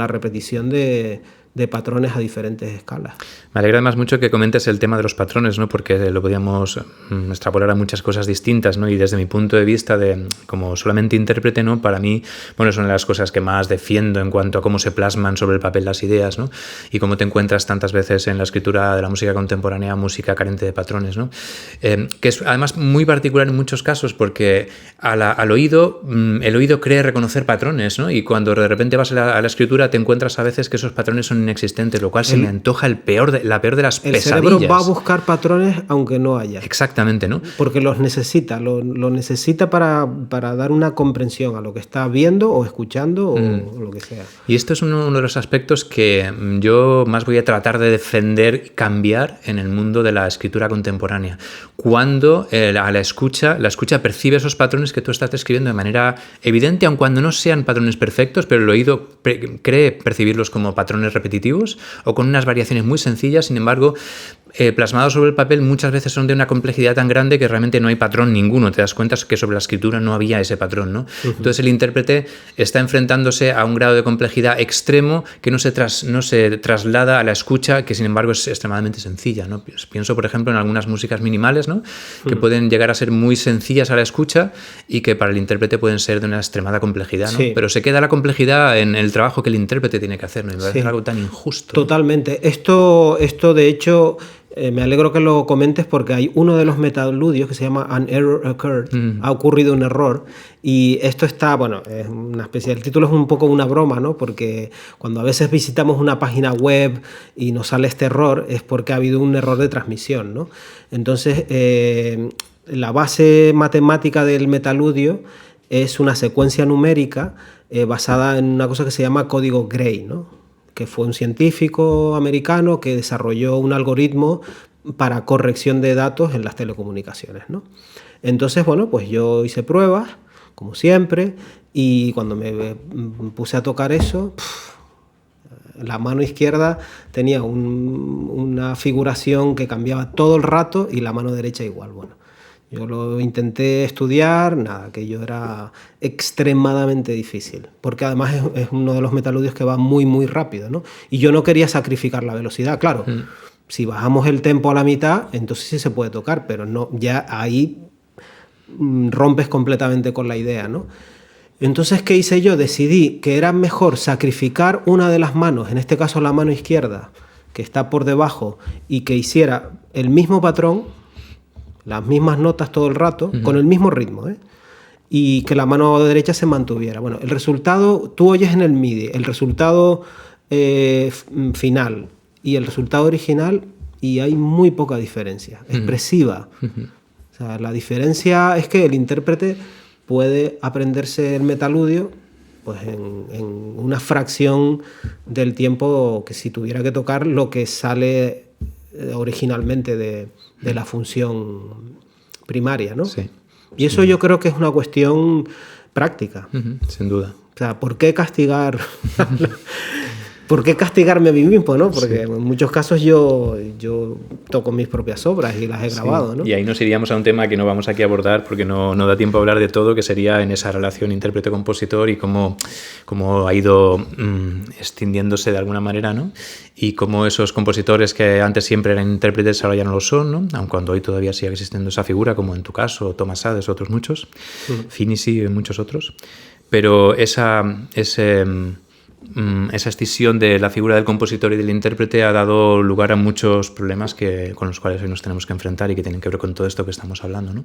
repetición de patrones a diferentes escalas. Me alegra además mucho que comentes el tema de los patrones, ¿no? Porque lo podíamos extrapolar a muchas cosas distintas, ¿no? Y desde mi punto de vista, como solamente intérprete, ¿no? Para mí, bueno, son las cosas que más defiendo en cuanto a cómo se plasman sobre el papel las ideas, ¿no? Y cómo te encuentras tantas veces en la escritura de la música contemporánea, música carente de patrones, ¿no? Que es además muy particular en muchos casos porque al oído, el oído cree reconocer patrones, ¿no? Y cuando de repente vas a la escritura te encuentras a veces que esos patrones son inexistentes, lo cual se me antoja la peor de las pesadillas. El cerebro va a buscar patrones aunque no haya. Exactamente, ¿no? Porque los necesita, lo necesita para dar una comprensión a lo que está viendo o escuchando o lo que sea. Y esto es uno de los aspectos que yo más voy a tratar de defender y cambiar en el mundo de la escritura contemporánea. Cuando a la escucha percibe esos patrones que tú estás describiendo de manera evidente, aun cuando no sean patrones perfectos, pero el oído cree percibirlos como patrones repetitivos o con unas variaciones muy sencillas, sin embargo, plasmados sobre el papel muchas veces son de una complejidad tan grande que realmente no hay patrón ninguno. Te das cuenta que sobre la escritura no había ese patrón, ¿no? Entonces el intérprete está enfrentándose a un grado de complejidad extremo que no se traslada a la escucha, que sin embargo es extremadamente sencilla, ¿no? Pienso, por ejemplo, en algunas músicas minimales, ¿no? Que pueden llegar a ser muy sencillas a la escucha y que para el intérprete pueden ser de una extremada complejidad, ¿no? Sí. Pero se queda la complejidad en el trabajo que el intérprete tiene que hacer, ¿no? Y me parece algo tan injusto. Totalmente. Esto de hecho, me alegro que lo comentes porque hay uno de los metaludios que se llama An Error Occurred. Ha ocurrido un error. Y esto está, bueno, es una especie, el título es un poco una broma, ¿no? Porque cuando a veces visitamos una página web y nos sale este error es porque ha habido un error de transmisión, ¿no? Entonces, la base matemática del metaludio es una secuencia numérica basada en una cosa que se llama código Gray, ¿no? Que fue un científico americano que desarrolló un algoritmo para corrección de datos en las telecomunicaciones, ¿no? Entonces, bueno, pues yo hice pruebas, como siempre, y cuando me puse a tocar eso, la mano izquierda tenía una figuración que cambiaba todo el rato y la mano derecha igual. Bueno, yo lo intenté estudiar, nada, aquello era extremadamente difícil, porque además es uno de los metaludios que va muy, muy rápido, ¿no? Y yo no quería sacrificar la velocidad, claro. Si bajamos el tempo a la mitad, entonces sí se puede tocar, pero no, ya ahí rompes completamente con la idea, ¿no? Entonces, ¿qué hice yo? Decidí que era mejor sacrificar una de las manos, en este caso la mano izquierda, que está por debajo, y que hiciera el mismo patrón, las mismas notas todo el rato, con el mismo ritmo, y que la mano derecha se mantuviera. Bueno, el resultado, tú oyes en el MIDI, el resultado final y el resultado original, y hay muy poca diferencia, expresiva. O sea, la diferencia es que el intérprete puede aprenderse el metaludio pues en una fracción del tiempo que si tuviera que tocar lo que sale originalmente de la función primaria, ¿no? Sí. Y eso yo creo que es una cuestión práctica. Sin duda. O sea, ¿por qué castigar? ¿Por qué castigarme a mí mismo, no? Porque en muchos casos yo toco mis propias obras y las he grabado, ¿no? Y ahí nos iríamos a un tema que no vamos aquí a abordar porque no da tiempo a hablar de todo, que sería en esa relación intérprete-compositor y cómo ha ido extendiéndose de alguna manera, ¿no? Y cómo esos compositores que antes siempre eran intérpretes ahora ya no lo son, ¿no? Aun cuando hoy todavía sigue existiendo esa figura, como en tu caso, Thomas Hades, otros muchos, Finisi y muchos otros. Pero esa escisión de la figura del compositor y del intérprete ha dado lugar a muchos problemas con los cuales hoy nos tenemos que enfrentar y que tienen que ver con todo esto que estamos hablando, ¿no?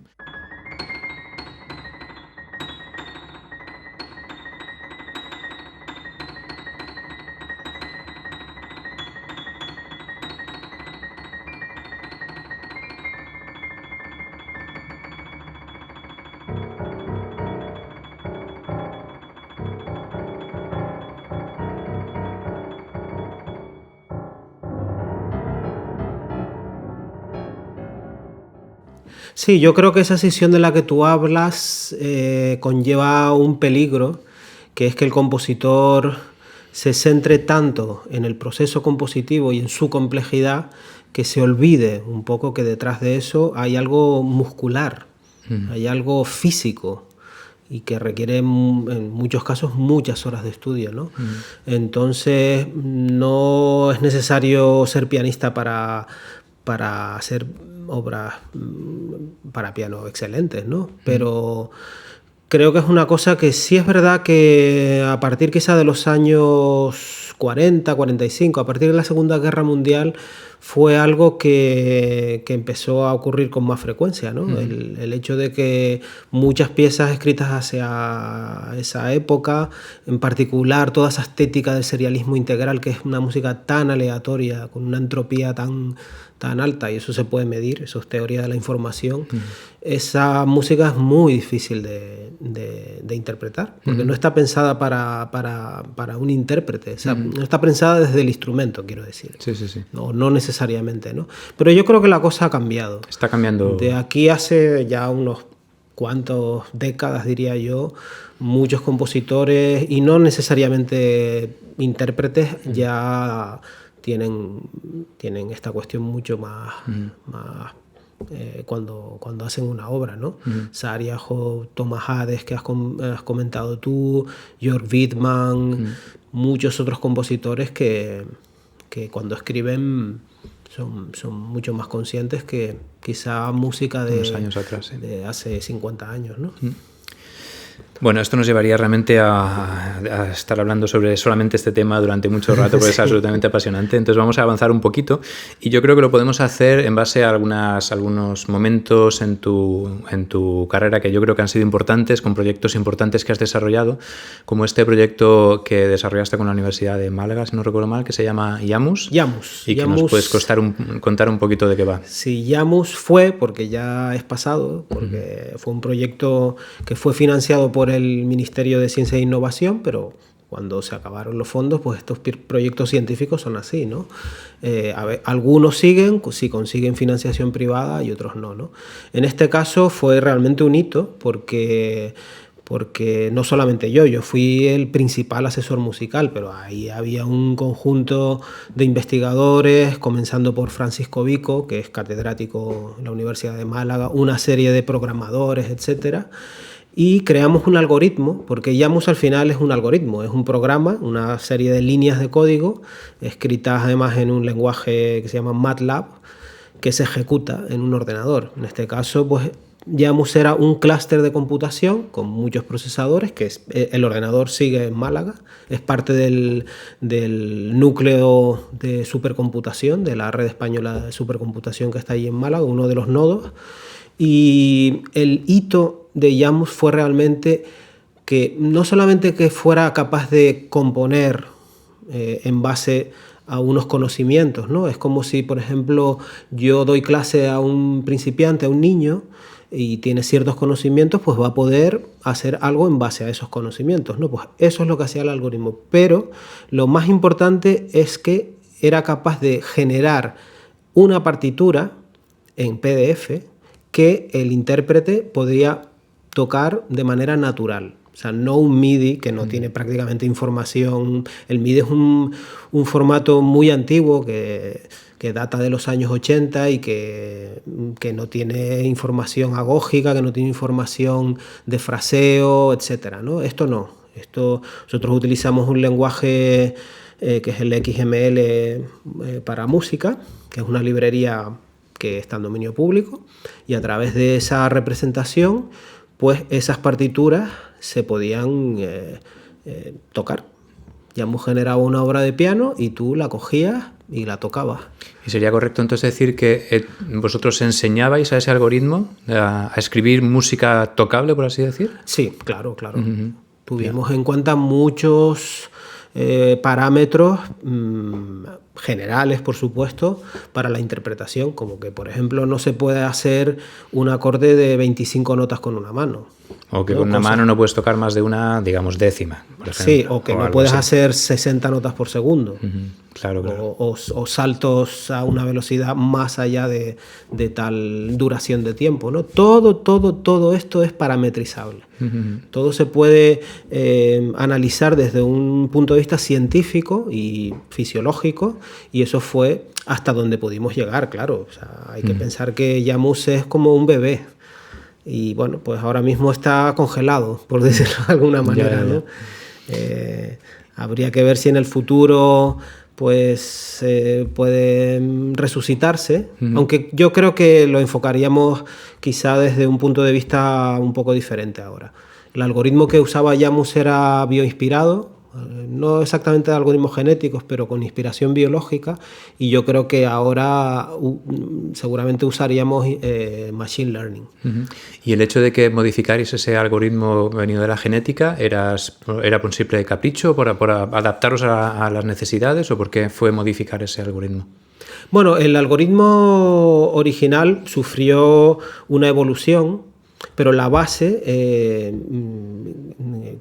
Sí, yo creo que esa sesión de la que tú hablas conlleva un peligro, que es que el compositor se centre tanto en el proceso compositivo y en su complejidad que se olvide un poco que detrás de eso hay algo muscular, hay algo físico y que requiere en muchos casos muchas horas de estudio, ¿no? Entonces no es necesario ser pianista para hacer obras para piano excelentes, ¿no? Pero creo que es una cosa que sí es verdad que a partir quizá de los años 40, 45, a partir de la Segunda Guerra Mundial, fue algo que empezó a ocurrir con más frecuencia, ¿no? El hecho de que muchas piezas escritas hacia esa época, en particular toda esa estética del serialismo integral, que es una música tan aleatoria, con una entropía tan alta, y eso se puede medir, eso es teoría de la información, esa música es muy difícil de interpretar, porque no está pensada para un intérprete, o sea, no está pensada desde el instrumento, quiero decir. Sí, sí, sí. No necesariamente, ¿no? Pero yo creo que la cosa ha cambiado. Está cambiando. De aquí hace ya unos cuantos décadas, diría yo, muchos compositores, y no necesariamente intérpretes, ya tienen esta cuestión mucho más cuando hacen una obra, ¿no? Sariajo, Thomas Hades, que has comentado tú, Jörg Widmann, muchos otros compositores que cuando escriben son mucho más conscientes que quizá música de, unos años atrás, sí, de hace 50 años, ¿no? Bueno, esto nos llevaría realmente a estar hablando sobre solamente este tema durante mucho rato, porque es absolutamente apasionante. Entonces vamos a avanzar un poquito y yo creo que lo podemos hacer en base a algunos momentos en tu carrera que yo creo que han sido importantes, con proyectos importantes que has desarrollado, como este proyecto que desarrollaste con la Universidad de Málaga, si no recuerdo mal, que se llama Yamus. Y que nos puedes contar un poquito de qué va. Sí, Yamus fue, porque ya es pasado, porque fue un proyecto que fue financiado por el Ministerio de Ciencia e Innovación, pero cuando se acabaron los fondos, pues estos proyectos científicos son así, ¿no? Algunos siguen, si consiguen financiación privada, y otros no, ¿no? En este caso fue realmente un hito, porque no solamente yo fui el principal asesor musical, pero ahí había un conjunto de investigadores, comenzando por Francisco Vico, que es catedrático en la Universidad de Málaga, una serie de programadores, etcétera. Y creamos un algoritmo, porque Yamus al final es un algoritmo, es un programa, una serie de líneas de código, escritas además en un lenguaje que se llama MATLAB, que se ejecuta en un ordenador. En este caso, pues Yamus era un clúster de computación con muchos procesadores, que el ordenador sigue en Málaga, es parte del núcleo de supercomputación, de la red española de supercomputación que está ahí en Málaga, uno de los nodos. Y el hito de Yamus fue realmente que no solamente que fuera capaz de componer en base a unos conocimientos, ¿no? Es como si, por ejemplo, yo doy clase a un principiante, a un niño, y tiene ciertos conocimientos, pues va a poder hacer algo en base a esos conocimientos, ¿no? Pues eso es lo que hacía el algoritmo. Pero lo más importante es que era capaz de generar una partitura en PDF que el intérprete podría tocar de manera natural. O sea, no un MIDI que no tiene prácticamente información. El MIDI es un formato muy antiguo que data de los años 80 y que no tiene información agógica, que no tiene información de fraseo, etcétera, ¿no? Esto no. Nosotros utilizamos un lenguaje que es el XML para música, que es una librería que está en dominio público, y a través de esa representación, pues esas partituras se podían tocar. Ya hemos generado una obra de piano y tú la cogías y la tocabas. ¿Y sería correcto entonces decir que vosotros enseñabais a ese algoritmo a escribir música tocable, por así decir? Sí, claro. Tuvimos en cuenta muchos parámetros generales, por supuesto, para la interpretación, como que, por ejemplo, no se puede hacer un acorde de 25 notas con una mano. O que con una mano no puedes tocar más de una, digamos, décima, por ejemplo. Sí, o que no puedes hacer 60 notas por segundo. Claro, claro. O saltos a una velocidad más allá de tal duración de tiempo, ¿no? Todo esto es parametrizable. Todo se puede analizar desde un punto de vista científico y fisiológico, y eso fue hasta donde pudimos llegar, claro. O sea, hay que pensar que Yamuz es como un bebé. Y bueno, pues ahora mismo está congelado, por decirlo de alguna manera, ¿no? Habría que ver si en el futuro pues puede resucitarse, aunque yo creo que lo enfocaríamos quizá desde un punto de vista un poco diferente ahora. El algoritmo que usaba Yamuz era bioinspirado, no exactamente de algoritmos genéticos, pero con inspiración biológica, y yo creo que ahora seguramente usaríamos machine learning. ¿Y el hecho de que modificarais ese algoritmo venido de la genética era por simple capricho, por adaptaros a las necesidades, o por qué fue modificar ese algoritmo? Bueno, el algoritmo original sufrió una evolución, pero la base,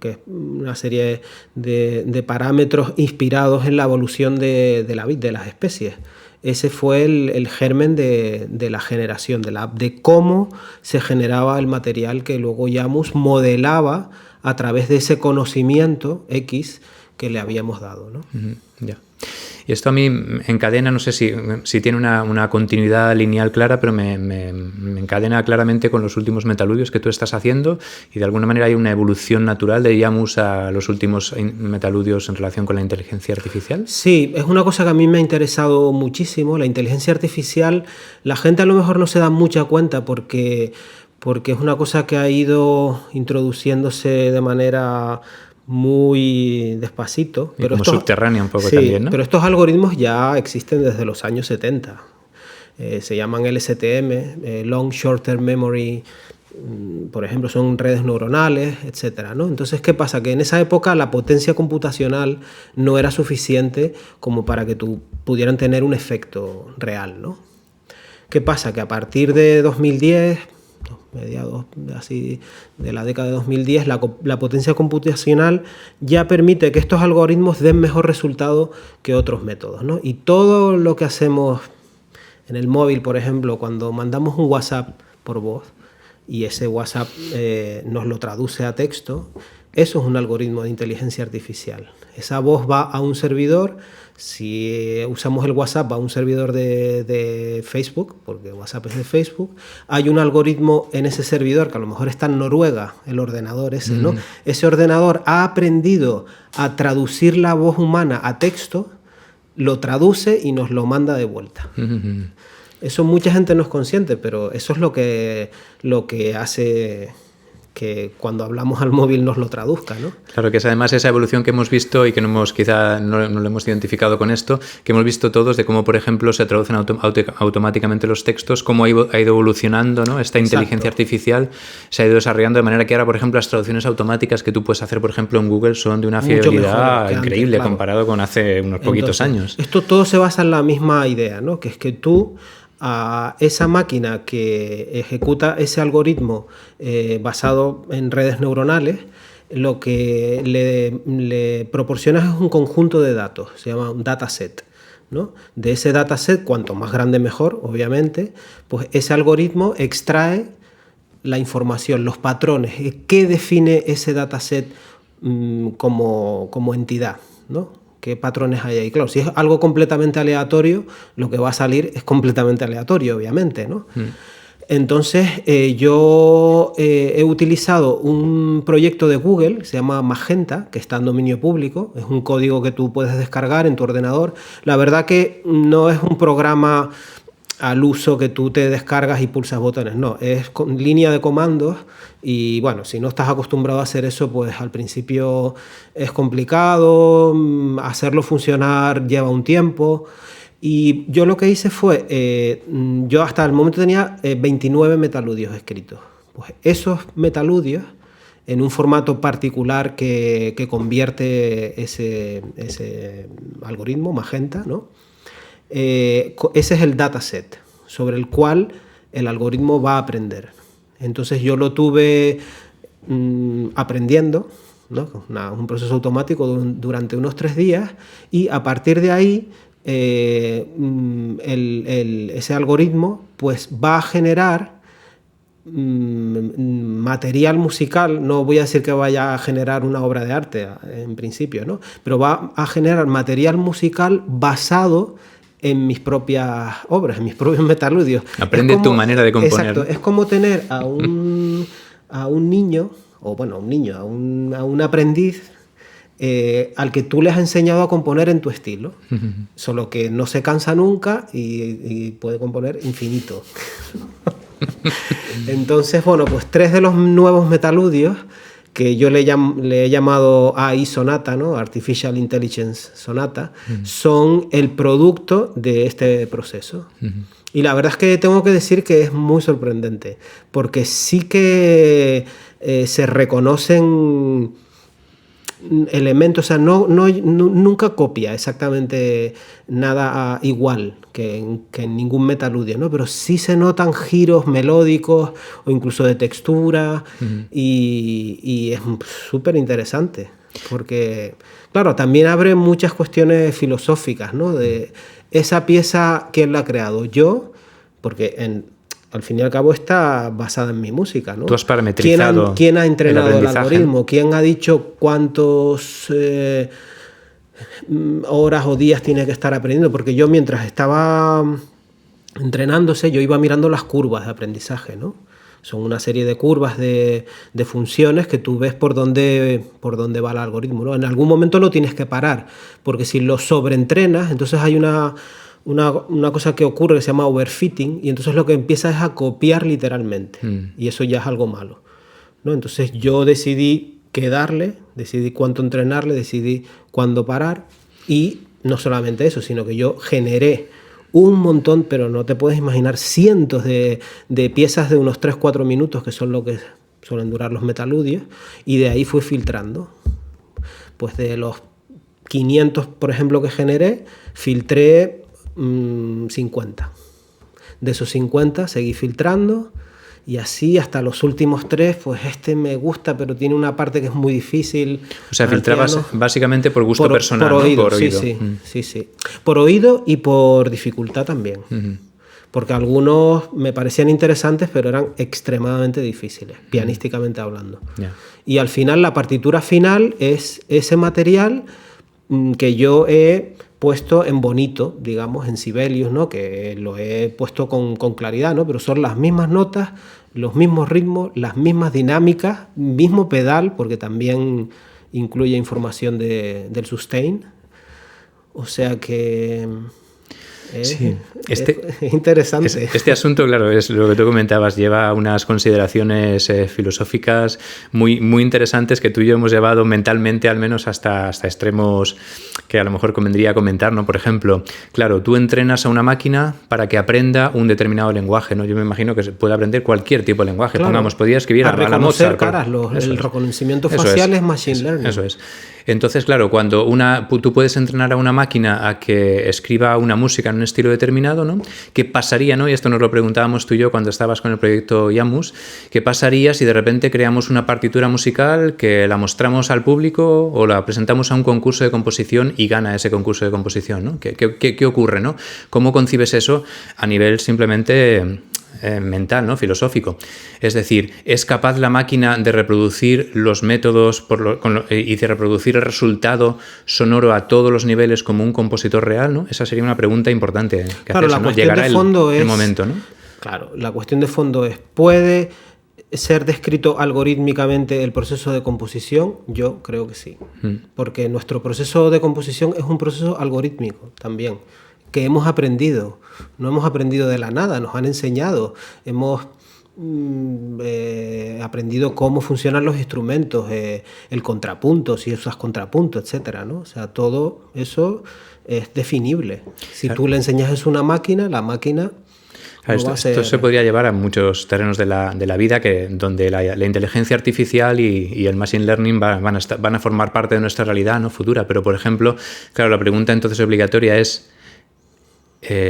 que es una serie de parámetros inspirados en la evolución de las especies. Ese fue el germen de la generación, de cómo se generaba el material que luego Yamuz modelaba a través de ese conocimiento X que le habíamos dado, ¿no? Ya. Y esto a mí encadena, no sé si tiene una continuidad lineal clara, pero me encadena claramente con los últimos metaludios que tú estás haciendo, y de alguna manera hay una evolución natural de Yamuz a los últimos metaludios en relación con la inteligencia artificial. Sí, es una cosa que a mí me ha interesado muchísimo. La inteligencia artificial, la gente a lo mejor no se da mucha cuenta porque es una cosa que ha ido introduciéndose de manera muy despacito, pero como subterránea un poco, sí, también, ¿no? Pero estos algoritmos ya existen desde los años 70. Se llaman LSTM, Long Short Term Memory, por ejemplo, son redes neuronales, etcétera, ¿no? Entonces, ¿qué pasa? Que en esa época la potencia computacional no era suficiente como para que pudieran tener un efecto real, ¿no? ¿Qué pasa? Que a partir de 2010, mediados así de la década de 2010, la potencia computacional ya permite que estos algoritmos den mejor resultado que otros métodos, ¿no? Y todo lo que hacemos en el móvil, por ejemplo, cuando mandamos un WhatsApp por voz y ese WhatsApp nos lo traduce a texto, eso es un algoritmo de inteligencia artificial. Esa voz va a un servidor. Si usamos el WhatsApp, va a un servidor de Facebook, porque WhatsApp es de Facebook. Hay un algoritmo en ese servidor, que a lo mejor está en Noruega, el ordenador ese, ¿no? Ese ordenador ha aprendido a traducir la voz humana a texto, lo traduce y nos lo manda de vuelta. Eso mucha gente no es consciente, pero eso es lo que hace que cuando hablamos al móvil nos lo traduzca, ¿no? Claro, que es además esa evolución que hemos visto y que quizá no lo hemos identificado con esto, que hemos visto todos de cómo, por ejemplo, se traducen automáticamente los textos, cómo ha ido evolucionando, ¿no? Esta inteligencia artificial se ha ido desarrollando de manera que ahora, por ejemplo, las traducciones automáticas que tú puedes hacer, por ejemplo, en Google son de una fiabilidad increíble, claro, comparado con hace unos poquitos años. Esto todo se basa en la misma idea, ¿no? Que es que tú, a esa máquina que ejecuta ese algoritmo basado en redes neuronales, lo que le proporcionas es un conjunto de datos, se llama un dataset, ¿no? De ese dataset, cuanto más grande mejor, obviamente, pues ese algoritmo extrae la información, los patrones, qué define ese dataset como entidad, ¿no? ¿Qué patrones hay ahí? Claro, si es algo completamente aleatorio, lo que va a salir es completamente aleatorio, obviamente, ¿no? Entonces, yo he utilizado un proyecto de Google que se llama Magenta, que está en dominio público. Es un código que tú puedes descargar en tu ordenador. La verdad que no es un programa al uso que tú te descargas y pulsas botones, no, es con línea de comandos. Y bueno, si no estás acostumbrado a hacer eso, pues al principio es complicado, hacerlo funcionar lleva un tiempo. Y yo lo que hice fue, yo hasta el momento tenía 29 metaludios escritos. Pues esos metaludios, en un formato particular que convierte ese algoritmo, Magenta, ¿no? ese es el dataset sobre el cual el algoritmo va a aprender. Entonces yo lo tuve aprendiendo, ¿no? Un proceso automático durante unos 3 días, y a partir de ahí ese algoritmo pues va a generar material musical. No voy a decir que vaya a generar una obra de arte en principio, ¿no? Pero va a generar material musical basado en mis propias obras, en mis propios metaludios. Aprende tu manera de componer. Exacto, es como tener a un niño, o bueno, a un aprendiz al que tú le has enseñado a componer en tu estilo, solo que no se cansa nunca y puede componer infinito. Entonces, bueno, pues 3 de los nuevos metaludios que yo le he llamado AI Sonata, ¿no? Artificial Intelligence Sonata, son el producto de este proceso. Y la verdad es que tengo que decir que es muy sorprendente, porque sí que se reconocen elementos, o sea, nunca copia exactamente nada igual que en ningún metaludio, ¿no? Pero sí se notan giros melódicos o incluso de textura, y es súper interesante, porque, claro, también abre muchas cuestiones filosóficas, ¿no? De esa pieza, ¿quién la ha creado? Yo, porque al fin y al cabo está basada en mi música, ¿no? Tú has parametrizado. ¿Quién ha entrenado el algoritmo? ¿Quién ha dicho cuántos horas o días tiene que estar aprendiendo? Porque yo, mientras estaba entrenándose, yo iba mirando las curvas de aprendizaje, ¿no? Son una serie de curvas de funciones que tú ves por dónde va el algoritmo, ¿no? En algún momento lo tienes que parar, porque si lo sobreentrenas, entonces hay una cosa que ocurre que se llama overfitting, y entonces lo que empieza es a copiar literalmente, y eso ya es algo malo, ¿no? Entonces yo decidí qué darle, decidí cuánto entrenarle, decidí cuándo parar, y no solamente eso, sino que yo generé un montón, pero no te puedes imaginar, cientos de piezas de unos 3-4 minutos, que son lo que suelen durar los metaludios, y de ahí fui filtrando. Pues de los 500, por ejemplo, que generé, filtré 50. De esos 50 seguí filtrando, y así hasta los últimos 3, pues este me gusta, pero tiene una parte que es muy difícil. O sea, filtrabas básicamente por gusto personal, por oído, ¿no? Por oído. Sí. Por oído y por dificultad también. Porque algunos me parecían interesantes, pero eran extremadamente difíciles, pianísticamente hablando. Y al final, la partitura final es ese material que yo he puesto en bonito, digamos, en Sibelius, ¿no? Que lo he puesto con claridad, ¿no? Pero son las mismas notas, los mismos ritmos, las mismas dinámicas, mismo pedal, porque también incluye información del sustain. O sea que es interesante. Este asunto, claro, es lo que tú comentabas, lleva unas consideraciones filosóficas muy, muy interesantes que tú y yo hemos llevado mentalmente, al menos hasta extremos que a lo mejor convendría comentar, ¿no? Por ejemplo, claro, tú entrenas a una máquina para que aprenda un determinado lenguaje, ¿no? Yo me imagino que se puede aprender cualquier tipo de lenguaje. Claro, pongamos, podría escribir a la Mozart. Caras, el reconocimiento facial es machine learning. Eso es. Entonces, claro, cuando tú puedes entrenar a una máquina a que escriba una música en un estilo determinado, ¿no? ¿Qué pasaría, ¿no? Y esto nos lo preguntábamos tú y yo cuando estabas con el proyecto Yamus. ¿Qué pasaría si de repente creamos una partitura musical que la mostramos al público o la presentamos a un concurso de composición y gana ese concurso de composición, ¿no? ¿Qué ocurre, ¿no? ¿Cómo concibes eso a nivel simplemente mental, ¿no? Filosófico? Es decir, ¿es capaz la máquina de reproducir los métodos y de reproducir el resultado sonoro a todos los niveles como un compositor real, ¿no? Esa sería una pregunta importante que claro, hacerse, ¿no? Llegará el momento, ¿no? Claro, la cuestión de fondo es, ¿puede ser descrito algorítmicamente el proceso de composición? Yo creo que sí, porque nuestro proceso de composición es un proceso algorítmico también, que hemos aprendido. No hemos aprendido de la nada, nos han enseñado, hemos aprendido cómo funcionan los instrumentos, el contrapunto, si usas contrapunto, etcétera, ¿no? O sea, todo eso es definible. Si tú le enseñas eso a una máquina, la máquina... Esto se podría llevar a muchos terrenos de la vida donde la inteligencia artificial y el machine learning van a formar parte de nuestra realidad, ¿no? Futura. Pero, por ejemplo, claro, la pregunta entonces obligatoria es: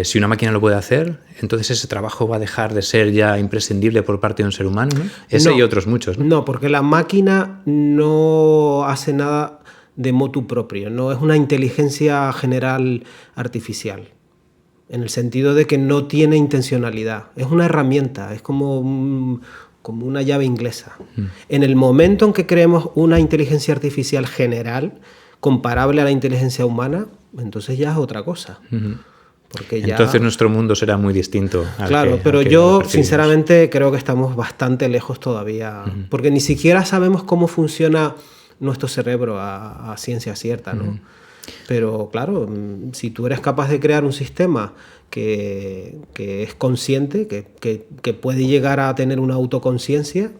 si una máquina lo puede hacer, entonces ese trabajo va a dejar de ser ya imprescindible por parte de un ser humano, ¿no? Ese y otros muchos, ¿no? No, porque la máquina no hace nada de motu proprio, no es una inteligencia general artificial, en el sentido de que no tiene intencionalidad, es una herramienta, es como una llave inglesa. En el momento en que creemos una inteligencia artificial general, comparable a la inteligencia humana, entonces ya es otra cosa. Porque ya... Entonces nuestro mundo será muy distinto. Claro, pero yo sinceramente creo que estamos bastante lejos todavía, porque ni siquiera sabemos cómo funciona nuestro cerebro a ciencia cierta, ¿no? Pero claro, si tú eres capaz de crear un sistema que es consciente, que puede llegar a tener una autoconciencia,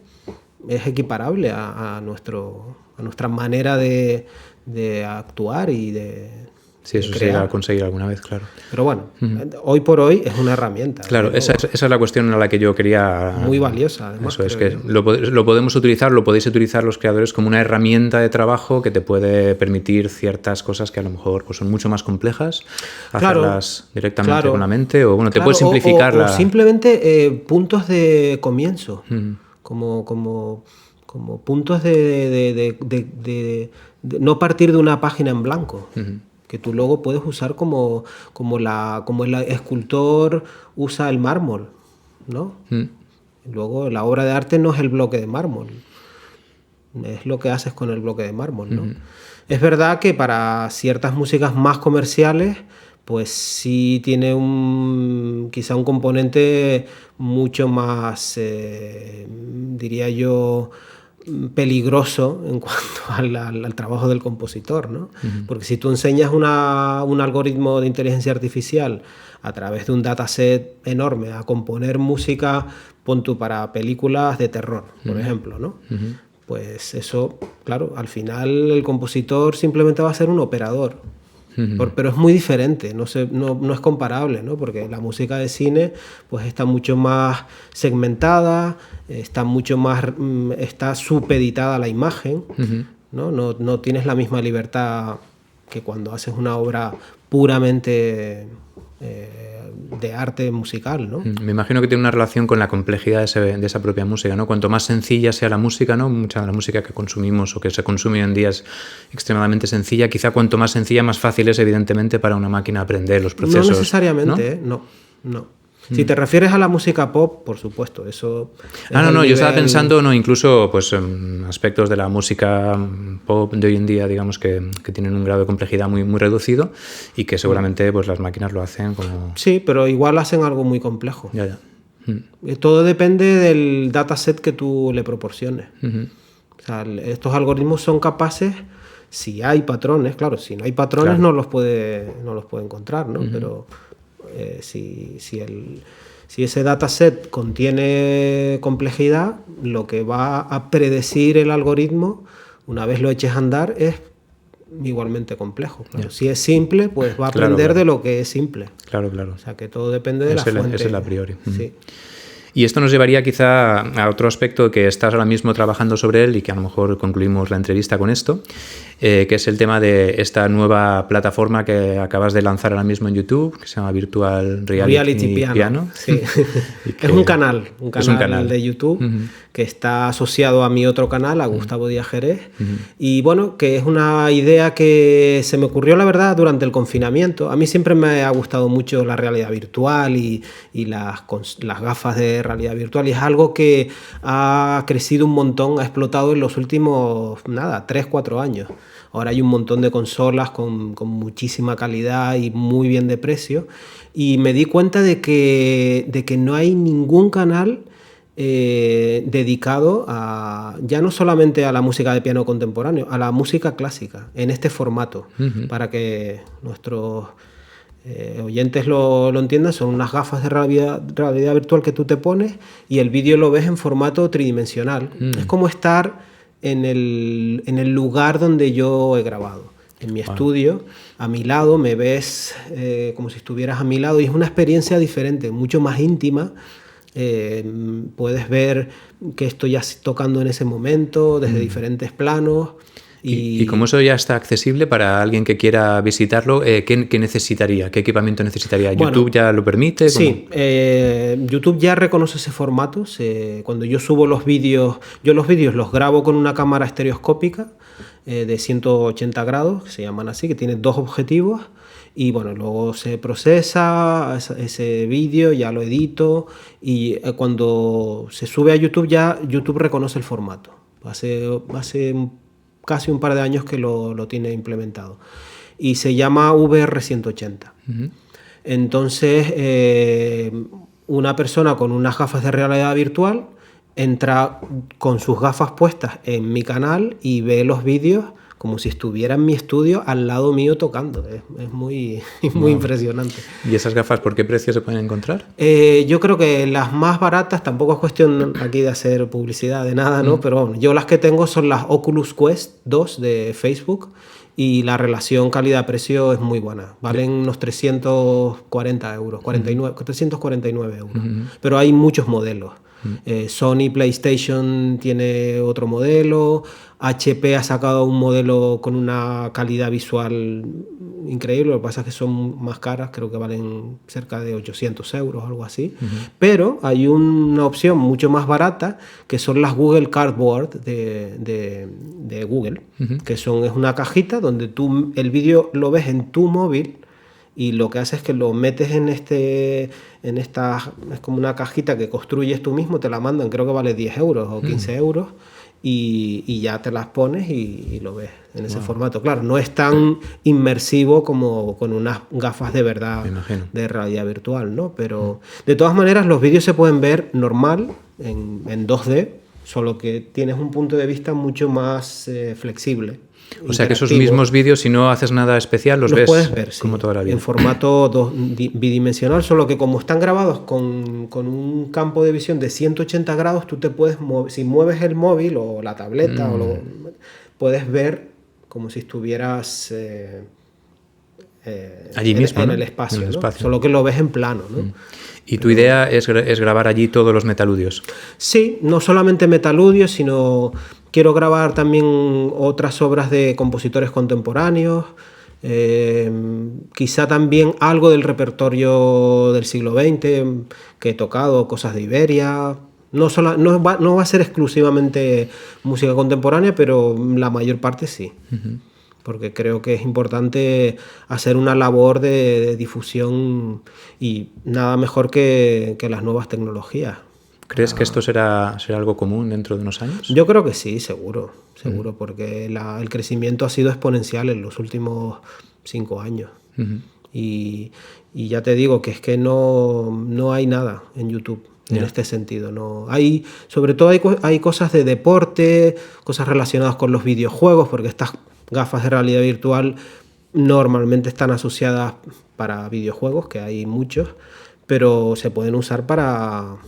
es equiparable a nuestra manera de actuar y de... Sí, eso se llega a conseguir alguna vez, claro. Pero bueno, hoy por hoy es una herramienta. Claro, esa es la cuestión a la que yo quería... Muy valiosa, además. Eso es, que lo podemos utilizar, lo podéis utilizar los creadores como una herramienta de trabajo que te puede permitir ciertas cosas que a lo mejor pues, son mucho más complejas, hacerlas directamente con la mente, o bueno, te puedes simplificar o simplemente puntos de comienzo, como puntos de no partir de una página en blanco. Que tú luego puedes usar como el escultor usa el mármol, ¿no? Luego la obra de arte no es el bloque de mármol, es lo que haces con el bloque de mármol, ¿no? Es verdad que para ciertas músicas más comerciales, pues sí tiene quizá un componente mucho más, diría yo, peligroso en cuanto al trabajo del compositor, ¿no? Porque si tú enseñas un algoritmo de inteligencia artificial a través de un dataset enorme a componer música, pon tú para películas de terror, por ejemplo, ¿no? Pues eso, claro, al final el compositor simplemente va a ser un operador. Pero es muy diferente, no es comparable, ¿no? Porque la música de cine pues está mucho más segmentada, está supeditada a la imagen, ¿no? No tienes la misma libertad que cuando haces una obra puramente de arte musical, ¿no? Me imagino que tiene una relación con la complejidad de esa propia música, ¿no? Cuanto más sencilla sea la música, ¿no? Mucha de la música que consumimos o que se consume hoy en día es extremadamente sencilla. Quizá cuanto más sencilla, más fácil es, evidentemente, para una máquina aprender los procesos. No necesariamente, ¿no? Si te refieres a la música pop, por supuesto, eso... No, yo estaba pensando, incluso pues aspectos de la música pop de hoy en día, digamos, que tienen un grado de complejidad muy, muy reducido y que seguramente pues las máquinas lo hacen como... Sí, pero igual hacen algo muy complejo. Ya. Todo depende del dataset que tú le proporciones. O sea, estos algoritmos son capaces, si hay patrones, claro, si no hay patrones no los puede encontrar, ¿no? Pero... si ese dataset contiene complejidad, lo que va a predecir el algoritmo, una vez lo eches a andar, es igualmente complejo. Claro. Si es simple, pues va a aprender de lo que es simple. Claro. O sea, que todo depende de la fuente. Ese es el a priori. Sí. Y esto nos llevaría quizá a otro aspecto que estás ahora mismo trabajando sobre él y que a lo mejor concluimos la entrevista con esto, que es el tema de esta nueva plataforma que acabas de lanzar ahora mismo en YouTube, que se llama Virtual Reality Piano. Sí. Es un canal de YouTube que está asociado a mi otro canal, a Gustavo Díaz Jerez, y bueno, que es una idea que se me ocurrió, la verdad, durante el confinamiento. A mí siempre me ha gustado mucho la realidad virtual y las gafas de realidad virtual, y es algo que ha crecido un montón, ha explotado en los últimos 3-4 años. Ahora hay un montón de consolas con muchísima calidad y muy bien de precio, y me di cuenta de que no hay ningún canal dedicado ya no solamente a la música de piano contemporáneo, a la música clásica en este formato, para que nuestros oyentes lo entiendan. Son unas gafas de realidad virtual que tú te pones y el vídeo lo ves en formato tridimensional. Es como estar en el lugar donde yo he grabado, en mi estudio. A mi lado me ves como si estuvieras a mi lado, y es una experiencia diferente, mucho más íntima. Puedes ver qué estoy tocando en ese momento desde diferentes planos. Y como eso ya está accesible para alguien que quiera visitarlo, ¿qué necesitaría? ¿Qué equipamiento necesitaría? ¿YouTube ya lo permite? Sí, YouTube ya reconoce ese formato. Cuando yo subo los vídeos, los vídeos los grabo con una cámara estereoscópica de 180 grados, que se llaman así, que tiene 2 objetivos. Y bueno, luego se procesa ese vídeo, ya lo edito y cuando se sube a YouTube ya YouTube reconoce el formato. Hace casi un par de años que lo tiene implementado. Y se llama VR180. Entonces, una persona con unas gafas de realidad virtual entra con sus gafas puestas en mi canal y ve los vídeos como si estuviera en mi estudio al lado mío tocando. Es muy impresionante. ¿Y esas gafas por qué precio se pueden encontrar? Yo creo que las más baratas, tampoco es cuestión aquí de hacer publicidad de nada, ¿no? Pero bueno, yo las que tengo son las Oculus Quest 2 de Facebook y la relación calidad-precio es muy buena. Valen unos 340 euros, 349 euros. Pero hay muchos modelos. Sony PlayStation tiene otro modelo, HP ha sacado un modelo con una calidad visual increíble, lo que pasa es que son más caras, creo que valen cerca de 800 euros o algo así, pero hay una opción mucho más barata que son las Google Cardboard de Google, que es una cajita donde tú el vídeo lo ves en tu móvil y lo que haces es que lo metes en esta, es como una cajita que construyes tú mismo, te la mandan, creo que vale 10 euros o 15 euros, y ya te las pones y lo ves en ese formato. Claro, no es tan inmersivo como con unas gafas de verdad de realidad virtual, ¿no? Pero de todas maneras los vídeos se pueden ver normal, en 2D, solo que tienes un punto de vista mucho más flexible. O sea que esos mismos vídeos, si no haces nada especial, los ves puedes ver, como toda la vida. En formato bidimensional, solo que como están grabados con un campo de visión de 180 grados, tú te puedes mover, si mueves el móvil o la tableta, puedes ver como si estuvieras allí mismo, en ¿no? el espacio, en el espacio. Solo que lo ves en plano, ¿no? ¿Y tu idea es grabar allí todos los metaludios? Sí, no solamente metaludios, sino quiero grabar también otras obras de compositores contemporáneos, quizá también algo del repertorio del siglo XX que he tocado, cosas de Iberia. No va a ser exclusivamente música contemporánea, pero la mayor parte sí. Porque creo que es importante hacer una labor de difusión y nada mejor que las nuevas tecnologías. ¿Crees que esto será algo común dentro de unos años? Yo creo que sí, seguro, porque el crecimiento ha sido exponencial en los últimos 5 años. Y ya te digo que es que no hay nada en YouTube en este sentido. No sobre todo hay cosas de deporte, cosas relacionadas con los videojuegos, porque estas gafas de realidad virtual normalmente están asociadas para videojuegos, que hay muchos, pero se pueden usar para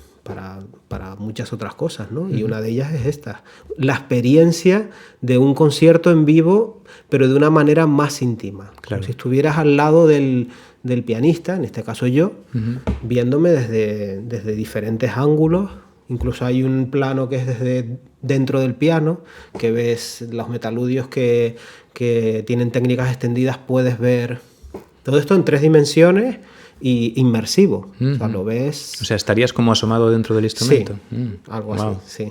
muchas otras cosas, ¿no? Y una de ellas es esta, la experiencia de un concierto en vivo, pero de una manera más íntima. Claro. Si estuvieras al lado del pianista, en este caso yo, viéndome desde diferentes ángulos. Incluso hay un plano que es desde dentro del piano, que ves los metaludios que tienen técnicas extendidas, puedes ver todo esto en 3 dimensiones y inmersivo. O sea, lo ves... O sea, estarías como asomado dentro del instrumento. Sí, algo así, sí.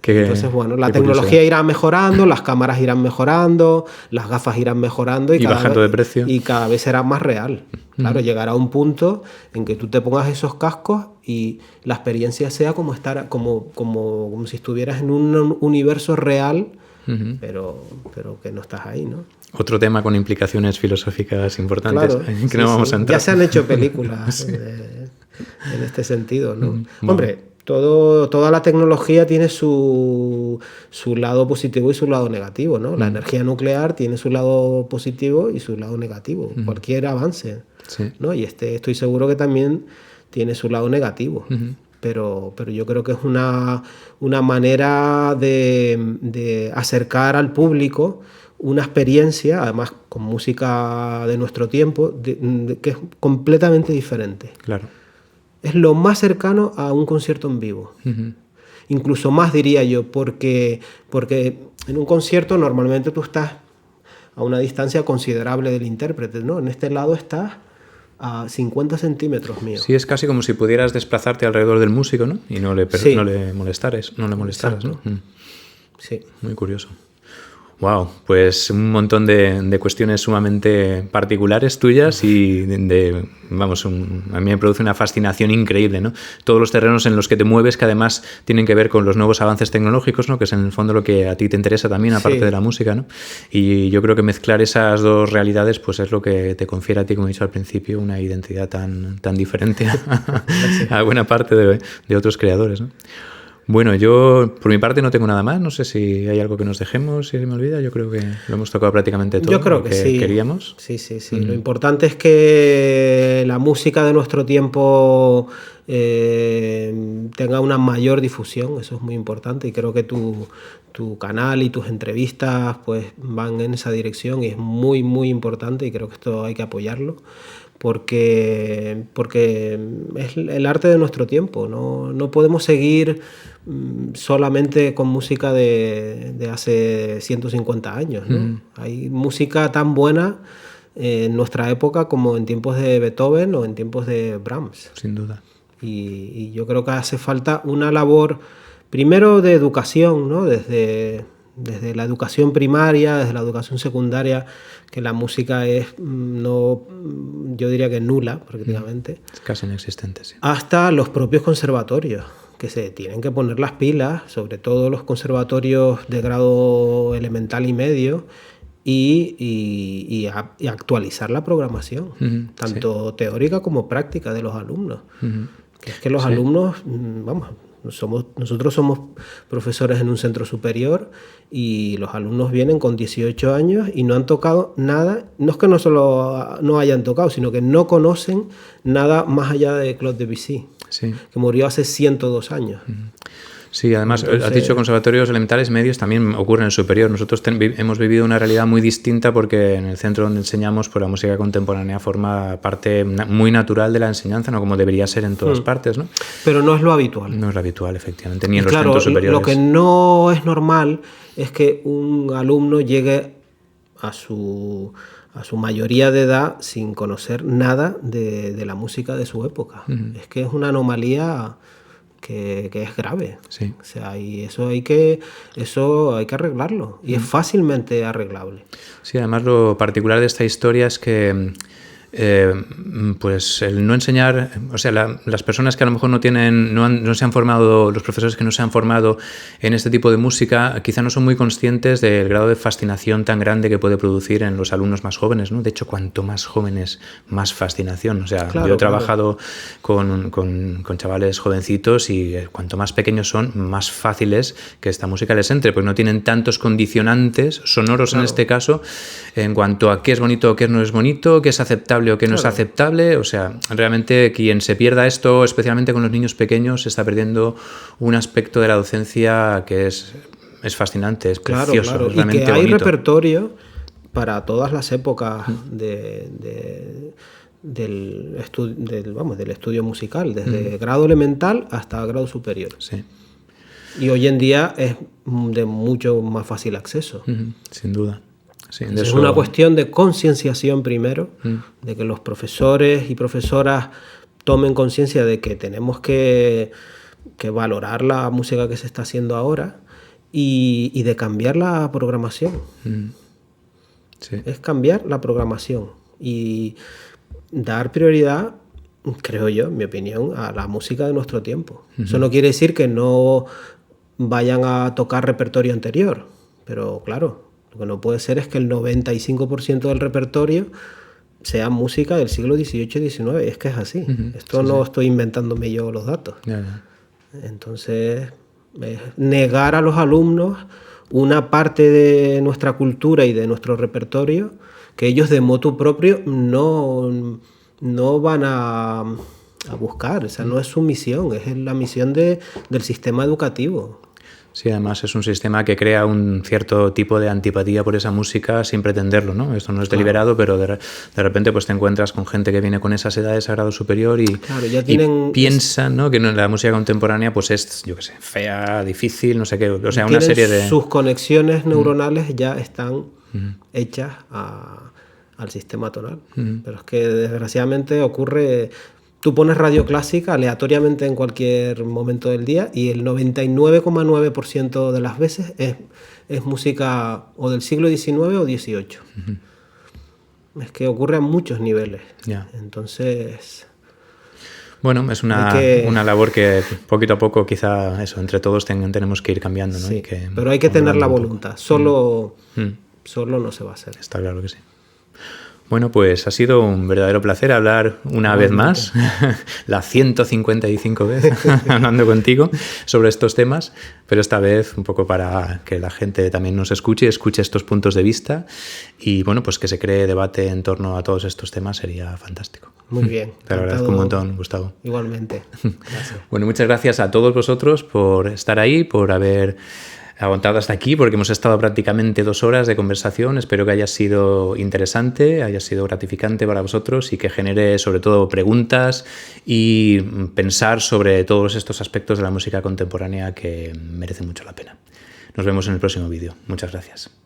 Entonces, bueno, la tecnología irá mejorando, las cámaras irán mejorando, las gafas irán mejorando y bajando de precio. Y cada vez será más real. Claro, llegará un punto en que tú te pongas esos cascos y la experiencia sea como si estuvieras en un universo real, pero que no estás ahí, ¿no? Otro tema con implicaciones filosóficas importantes, claro, que no vamos a entrar. Ya se han hecho películas en este sentido, ¿no? Hombre, toda la tecnología tiene su lado positivo y su lado negativo, ¿no? La energía nuclear tiene su lado positivo y su lado negativo. Cualquier avance, ¿no? Y estoy seguro que también tiene su lado negativo. Pero yo creo que es una manera de acercar al público una experiencia, además con música de nuestro tiempo, que es completamente diferente. Claro. Es lo más cercano a un concierto en vivo. incluso más diría yo, porque en un concierto normalmente tú estás a una distancia considerable del intérprete, ¿no? En este lado estás a 50 centímetros mío. Sí, es casi como si pudieras desplazarte alrededor del músico, ¿no? Y no le molestaras, ¿no? Sí. Muy curioso. Wow, pues un montón de cuestiones sumamente particulares tuyas y vamos, a mí me produce una fascinación increíble, ¿no? Todos los terrenos en los que te mueves, que además tienen que ver con los nuevos avances tecnológicos, ¿no? Que es en el fondo lo que a ti te interesa también, aparte de la música, ¿no? Y yo creo que mezclar esas dos realidades, pues es lo que te confiere a ti, como he dicho al principio, una identidad tan diferente a buena parte de otros creadores, ¿no? Bueno, yo por mi parte no tengo nada más. No sé si hay algo que nos dejemos, si se me olvida. Yo creo que lo hemos tocado prácticamente todo. Yo creo que sí. Queríamos. Sí. Lo importante es que la música de nuestro tiempo tenga una mayor difusión. Eso es muy importante y creo que tu canal y tus entrevistas pues van en esa dirección y es muy, muy importante y creo que esto hay que apoyarlo. Porque es el arte de nuestro tiempo. No podemos seguir solamente con música de hace 150 años, ¿no? Hay música tan buena en nuestra época como en tiempos de Beethoven o en tiempos de Brahms. Sin duda. Y yo creo que hace falta una labor, primero de educación, ¿no? Desde la educación primaria, desde la educación secundaria, que la música es, yo diría que nula prácticamente. Es casi inexistente, sí. Hasta los propios conservatorios, que se tienen que poner las pilas, sobre todo los conservatorios de grado elemental y medio, y actualizar la programación, tanto teórica como práctica de los alumnos. Que es que los alumnos, vamos... Nosotros somos profesores en un centro superior y los alumnos vienen con 18 años y no han tocado nada. No es que no solo no hayan tocado, sino que no conocen nada más allá de Claude Debussy, que murió hace 102 años. Sí, además, has dicho conservatorios elementales medios, también ocurre en el superior. Nosotros hemos vivido una realidad muy distinta porque en el centro donde enseñamos, pues la música contemporánea forma parte muy natural de la enseñanza, no como debería ser en todas partes, ¿no? Pero no es lo habitual. No es lo habitual, efectivamente, ni en los centros superiores. Lo que no es normal es que un alumno llegue a su mayoría de edad sin conocer nada de la música de su época. Es que es una anomalía que es grave. Sí. O sea, y eso hay que arreglarlo. Y es fácilmente arreglable. Sí, además lo particular de esta historia es que pues el no enseñar, o sea, las personas que a lo mejor no se han formado, los profesores que no se han formado en este tipo de música, quizá no son muy conscientes del grado de fascinación tan grande que puede producir en los alumnos más jóvenes, ¿no? De hecho, cuanto más jóvenes, más fascinación. O sea, yo he trabajado con chavales jovencitos y cuanto más pequeños son, más fácil es que esta música les entre, porque no tienen tantos condicionantes sonoros en este caso, en cuanto a qué es bonito o qué no es bonito, qué es aceptable o que no es aceptable. O sea, realmente quien se pierda esto, especialmente con los niños pequeños, se está perdiendo un aspecto de la docencia que es fascinante, es precioso. Claro. Es realmente y que hay bonito. Repertorio para todas las épocas del estudio musical, desde grado elemental hasta grado superior. Sí. Y hoy en día es de mucho más fácil acceso. Sin duda. Sí, es una cuestión de concienciación primero, de que los profesores y profesoras tomen conciencia de que tenemos que valorar la música que se está haciendo ahora y de cambiar la programación. Sí. Es cambiar la programación y dar prioridad, creo yo, en mi opinión, a la música de nuestro tiempo. Eso no quiere decir que no vayan a tocar repertorio anterior, pero claro, lo que no puede ser es que el 95% del repertorio sea música del siglo XVIII y XIX. Es que es así. Esto no estoy inventándome yo los datos. Entonces, negar a los alumnos una parte de nuestra cultura y de nuestro repertorio que ellos de motu propio no van a buscar. O sea, no es su misión, es la misión del sistema educativo. Sí, además es un sistema que crea un cierto tipo de antipatía por esa música sin pretenderlo, ¿no? Esto no es deliberado, pero de repente pues te encuentras con gente que viene con esas edades a grado superior y, y piensan, ¿no?, que la música contemporánea pues es, yo qué sé, fea, difícil, no sé qué, o sea, una serie de... Sus conexiones neuronales ya están hechas al sistema tonal, pero es que desgraciadamente ocurre... Tú pones radio clásica aleatoriamente en cualquier momento del día y el 99,9% de las veces es música o del siglo XIX o XVIII. Es que ocurre a muchos niveles. Entonces... Bueno, es una labor que poquito a poco quizá eso, entre todos tenemos que ir cambiando, ¿no? Sí, pero hay que tener la voluntad. Solo no se va a hacer. Está claro que sí. Bueno, pues ha sido un verdadero placer hablar una vez más, la 155 vez hablando contigo sobre estos temas, pero esta vez un poco para que la gente también nos escuche estos puntos de vista y bueno, pues que se cree debate en torno a todos estos temas sería fantástico. Muy bien. Te lo agradezco un montón, Gustavo. Igualmente. Gracias. Bueno, muchas gracias a todos vosotros por estar ahí, por haber aguantado hasta aquí, porque hemos estado prácticamente 2 horas de conversación. Espero que haya sido interesante, haya sido gratificante para vosotros y que genere sobre todo preguntas y pensar sobre todos estos aspectos de la música contemporánea que merecen mucho la pena. Nos vemos en el próximo vídeo. Muchas gracias.